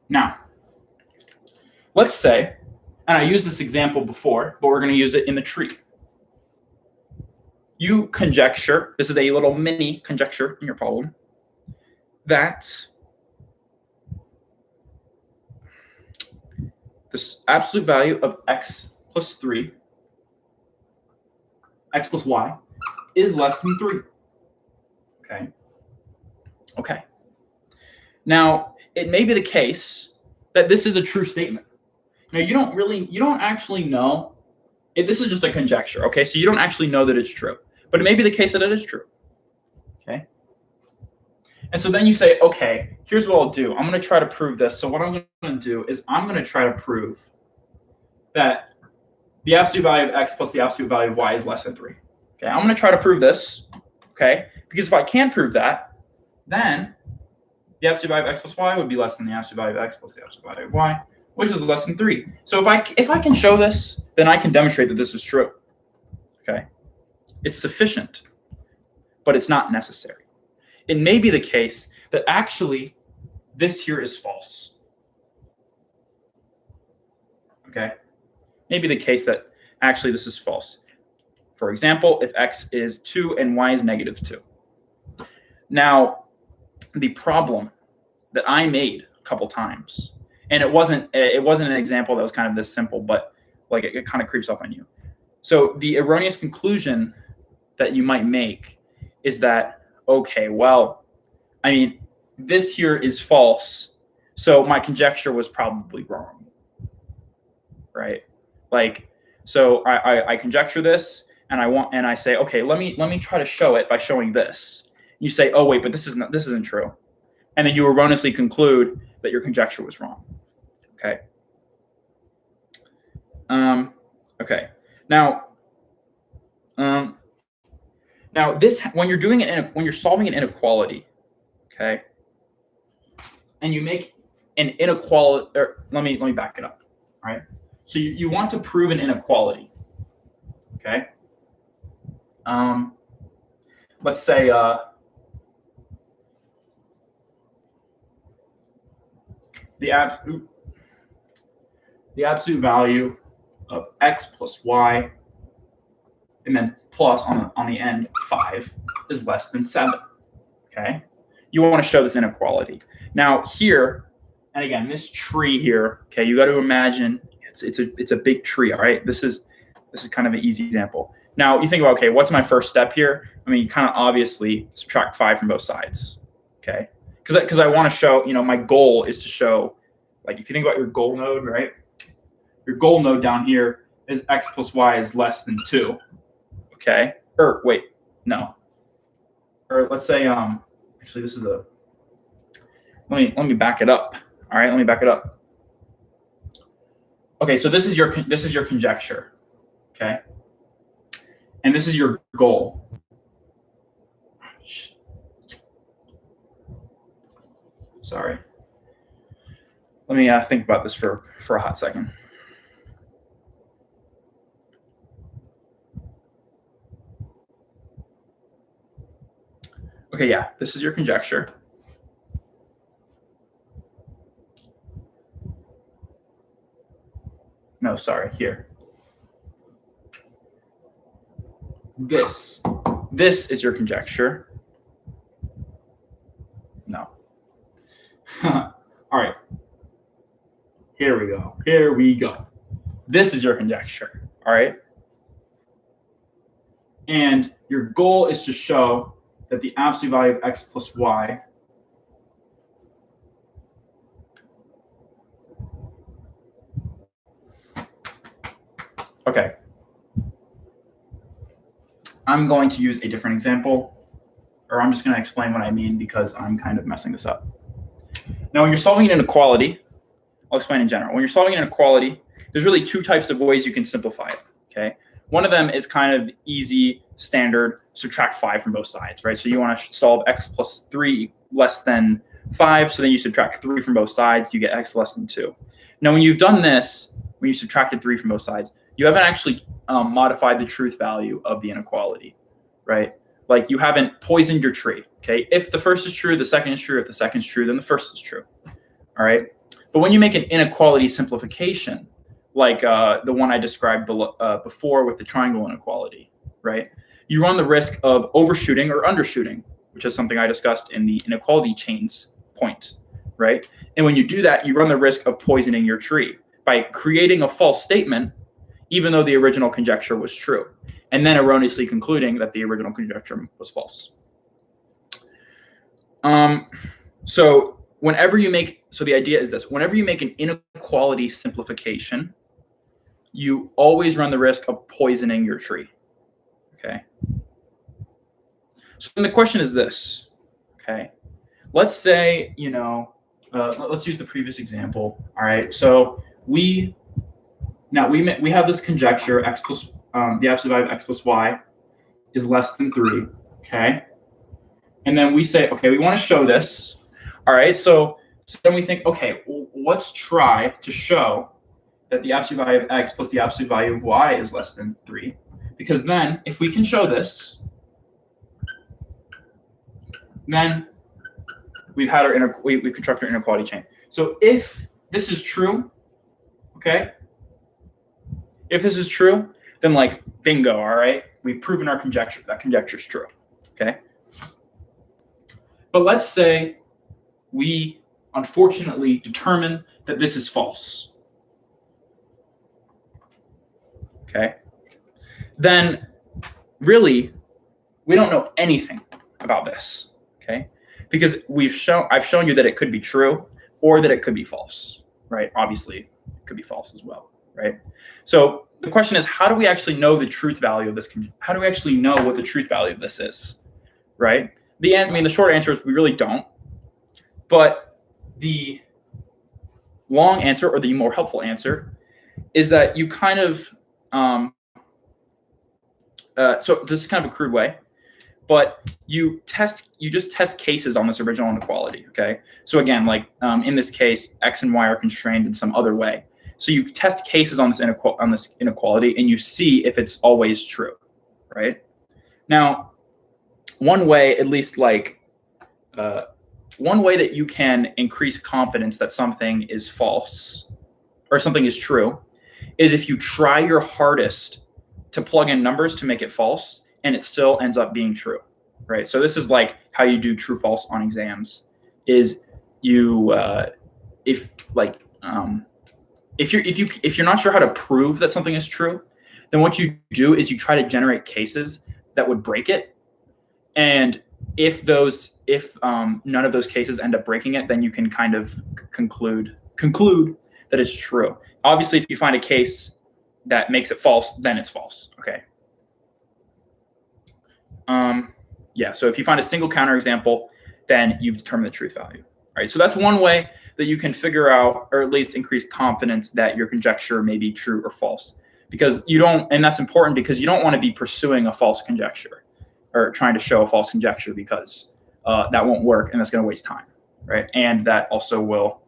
Now, let's say, and I used this example before, but we're going to use it in the tree. You conjecture, this is a little mini conjecture in your problem, that this absolute value of x plus 3, x plus y, is less than 3. Okay. Okay. Now, it may be the case that this is a true statement. Now, you don't actually know. This is just a conjecture, okay? So you don't actually know that it's true. But it may be the case that it is true, okay? And so then you say, okay, here's what I'll do. I'm going to try to prove this. So what I'm going to do is I'm going to try to prove that the absolute value of x plus the absolute value of y is less than 3. Okay, I'm going to try to prove this, okay? Because if I can't prove that, then the absolute value of x plus y would be less than the absolute value of x plus the absolute value of y, which is less than 3. So if I can show this, then I can demonstrate that this is true, okay? It's sufficient, but it's not necessary. It may be the case that actually this here is false. Okay? Maybe the case that actually this is false. For example, if x is 2 and y is negative 2. Now, the problem that I made a couple times, and it wasn't an example that was kind of this simple, but like it kind of creeps up on you. So the erroneous conclusion that you might make is that, okay, well, I mean, this here is false, so my conjecture was probably wrong, right? Like, so I conjecture this, and I say, okay, let me try to show it by showing this. You say, oh wait, but this isn't true, and then you erroneously conclude that your conjecture was wrong. Okay. Okay. Now this, when you're doing it when you're solving an inequality, okay, and you make an inequality, or let me back it up. All right. So you want to prove an inequality. Okay. Let's say the absolute value of x plus y, and then plus on the end 5 is less than 7. Okay, you want to show this inequality. Now here, and again, this tree here. Okay, you got to imagine it's a big tree. All right, this is kind of an easy example. Now you think about, okay, what's my first step here? I mean, you kind of obviously subtract 5 from both sides. Okay, because I want to show, my goal is to show, like, if you think about your goal node, right? Your goal node down here is x plus y is less than 2. Okay. Or wait, no. Or let's say, actually this is let me back it up. All right, let me back it up. Okay, so this is your conjecture. Okay. And this is your goal. Sorry. Let me think about this for a hot second. Okay, yeah, this is your conjecture. No, sorry, here. This is your conjecture. No. All right. Here we go. This is your conjecture, all right? And your goal is to show that the absolute value of x plus y okay. I'm going to use a different example, or I'm just going to explain what I mean because I'm kind of messing this up. Now, when you're solving an inequality, I'll explain in general. When you're solving an inequality, there's really 2 types of ways you can simplify it, okay? One of them is kind of easy, standard, subtract 5 from both sides, right? So you want to solve x plus 3 less than 5, so then you subtract 3 from both sides, you get x less than 2. Now, when you've done this, when you subtracted 3 from both sides, you haven't actually modified the truth value of the inequality, right? Like, you haven't poisoned your tree, okay? If the first is true, the second is true. If the second is true, then the first is true, all right? But when you make an inequality simplification, like the one I described before with the triangle inequality, right? You run the risk of overshooting or undershooting, which is something I discussed in the inequality chains point, right? And when you do that, you run the risk of poisoning your tree by creating a false statement, even though the original conjecture was true, and then erroneously concluding that the original conjecture was false. So the idea is this: whenever you make an inequality simplification, you always run the risk of poisoning your tree. Okay. So then the question is this. Okay. Let's say, let's use the previous example. All right. So we have this conjecture x plus the absolute value of x plus y is less than 3. Okay. And then we say, okay, we want to show this. All right. So then we think, okay, well, let's try to show that the absolute value of x plus the absolute value of y is less than 3. Because then if we can show this, then we've had we construct our inequality chain. So if this is true, okay, if this is true, then like bingo, all right, we've proven our conjecture. That conjecture is true, okay. But let's say we unfortunately determine that this is false, okay. Then really we don't know anything about this, okay, because I've shown you that it could be true or that it could be false, right? Obviously it could be false as well, right? So the question is, how do we actually know the truth value of this? How do we actually know what the truth value of this is, right? The short answer is we really don't, but the long answer, or the more helpful answer, is that you kind of so this is kind of a crude way, but you just test cases on this original inequality, okay? So again, like in this case, x and y are constrained in some other way. So you test cases on this inequality, and you see if it's always true, right? Now, one way, at least one way that you can increase confidence that something is false or something is true is if you try your hardest to plug in numbers to make it false, and it still ends up being true, right? So this is like how you do true false on exams. Is you if you're not sure how to prove that something is true, then what you do is you try to generate cases that would break it. And if none of those cases end up breaking it, then you can kind of conclude that it's true. Obviously, if you find a case that makes it false, then it's false. Okay. Yeah. So if you find a single counterexample, then you've determined the truth value. All right. So that's one way that you can figure out, or at least increase confidence that your conjecture may be true or false. Because and that's important because you don't want to be pursuing a false conjecture or trying to show a false conjecture, because that won't work and that's going to waste time, right? And that also will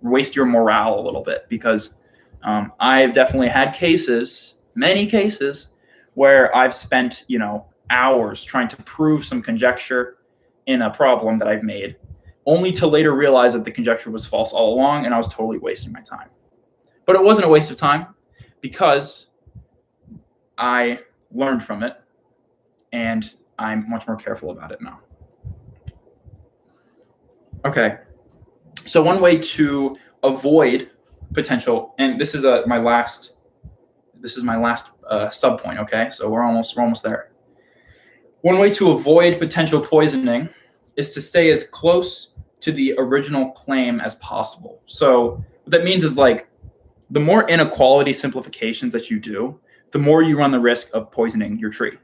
waste your morale a little bit, because I've definitely had many cases, where I've spent, hours trying to prove some conjecture in a problem that I've made, only to later realize that the conjecture was false all along, and I was totally wasting my time. But it wasn't a waste of time, because I learned from it, and I'm much more careful about it now. Okay, so one way to avoid potential, and this is my last sub point. Okay, so we're almost there. One way to avoid potential poisoning is to stay as close to the original claim as possible. So what that means is, like, the more inequality simplifications that you do, the more you run the risk of poisoning your tree.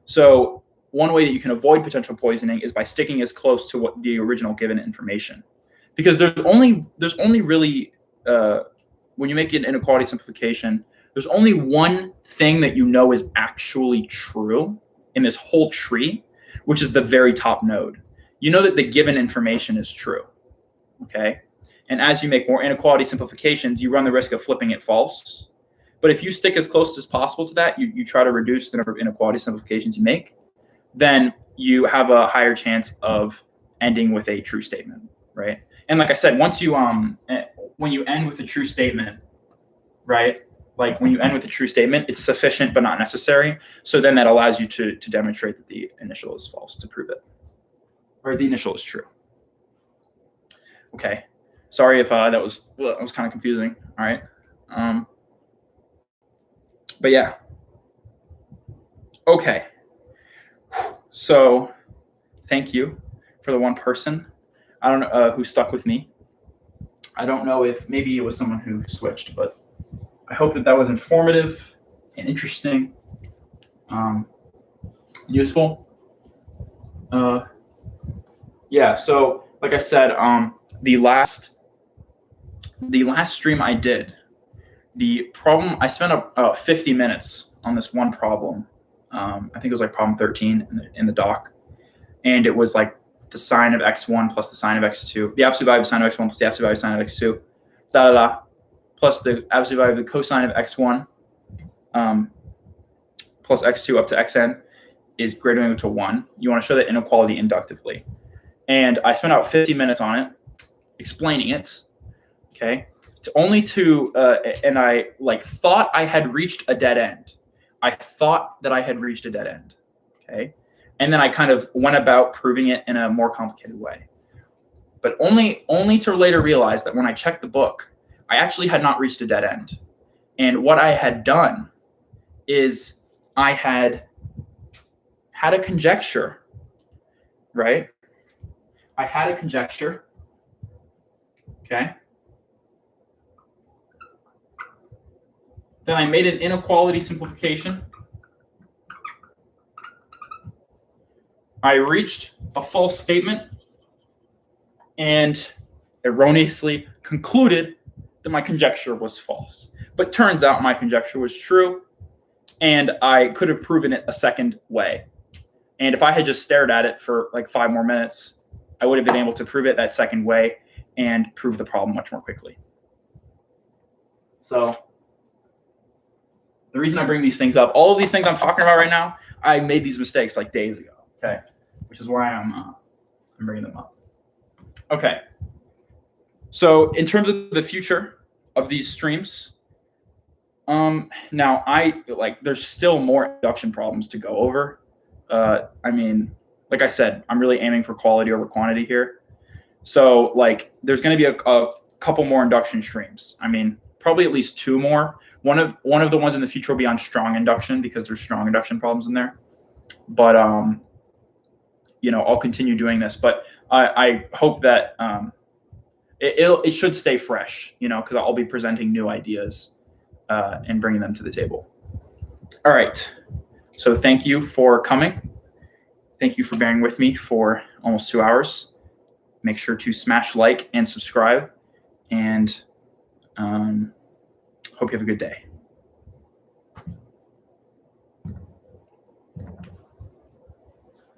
So one way that you can avoid potential poisoning is by sticking as close to what the original given information, because there's only really when you make an inequality simplification, there's only one thing that is actually true in this whole tree, which is the very top node. You know that the given information is true, okay? And as you make more inequality simplifications, you run the risk of flipping it false. But if you stick as close as possible to that, you try to reduce the number of inequality simplifications you make, then you have a higher chance of ending with a true statement, right? And like I said, once you when you end with a true statement, right? Like when you end with a true statement, it's sufficient but not necessary. So then that allows you to demonstrate that the initial is false to prove it, or the initial is true. Okay. Sorry if that was kind of confusing. All right. But yeah. Okay. So thank you for the one person. I don't know who stuck with me. I don't know if maybe it was someone who switched, but I hope that was informative and interesting, useful. Yeah. So like I said, the last stream I did, the problem, I spent about 50 minutes on this one problem. I think it was like problem 13 in the doc. And it was like the sine of x1 plus the sine of x2, the absolute value of sine of x1 plus the absolute value of sine of x2, plus the absolute value of the cosine of x1 plus x2 up to xn is greater than or equal to 1. You want to show that inequality inductively. And I spent about 50 minutes on it, explaining it, okay? And I thought I had reached a dead end. I thought that I had reached a dead end, okay? And then I kind of went about proving it in a more complicated way. But only to later realize that when I checked the book, I actually had not reached a dead end. And what I had done is I had a conjecture, right? I had a conjecture, okay? Then I made an inequality simplification. I reached a false statement and erroneously concluded that my conjecture was false. But turns out my conjecture was true, and I could have proven it a second way. And if I had just stared at it for like 5 more minutes, I would have been able to prove it that second way and prove the problem much more quickly. So the reason I bring these things up, all of these things I'm talking about right now, I made these mistakes like days ago, okay? Which is why I'm bringing them up. Okay. So in terms of the future of these streams, now there's still more induction problems to go over. I mean, like I said, I'm really aiming for quality over quantity here. So like there's going to be a couple more induction streams. I mean, probably at least 2 more. One of the ones in the future will be on strong induction because there's strong induction problems in there. But I'll continue doing this. But I hope that it should stay fresh, because I'll be presenting new ideas and bringing them to the table. All right. So thank you for coming. Thank you for bearing with me for almost 2 hours. Make sure to smash like and subscribe, and hope you have a good day.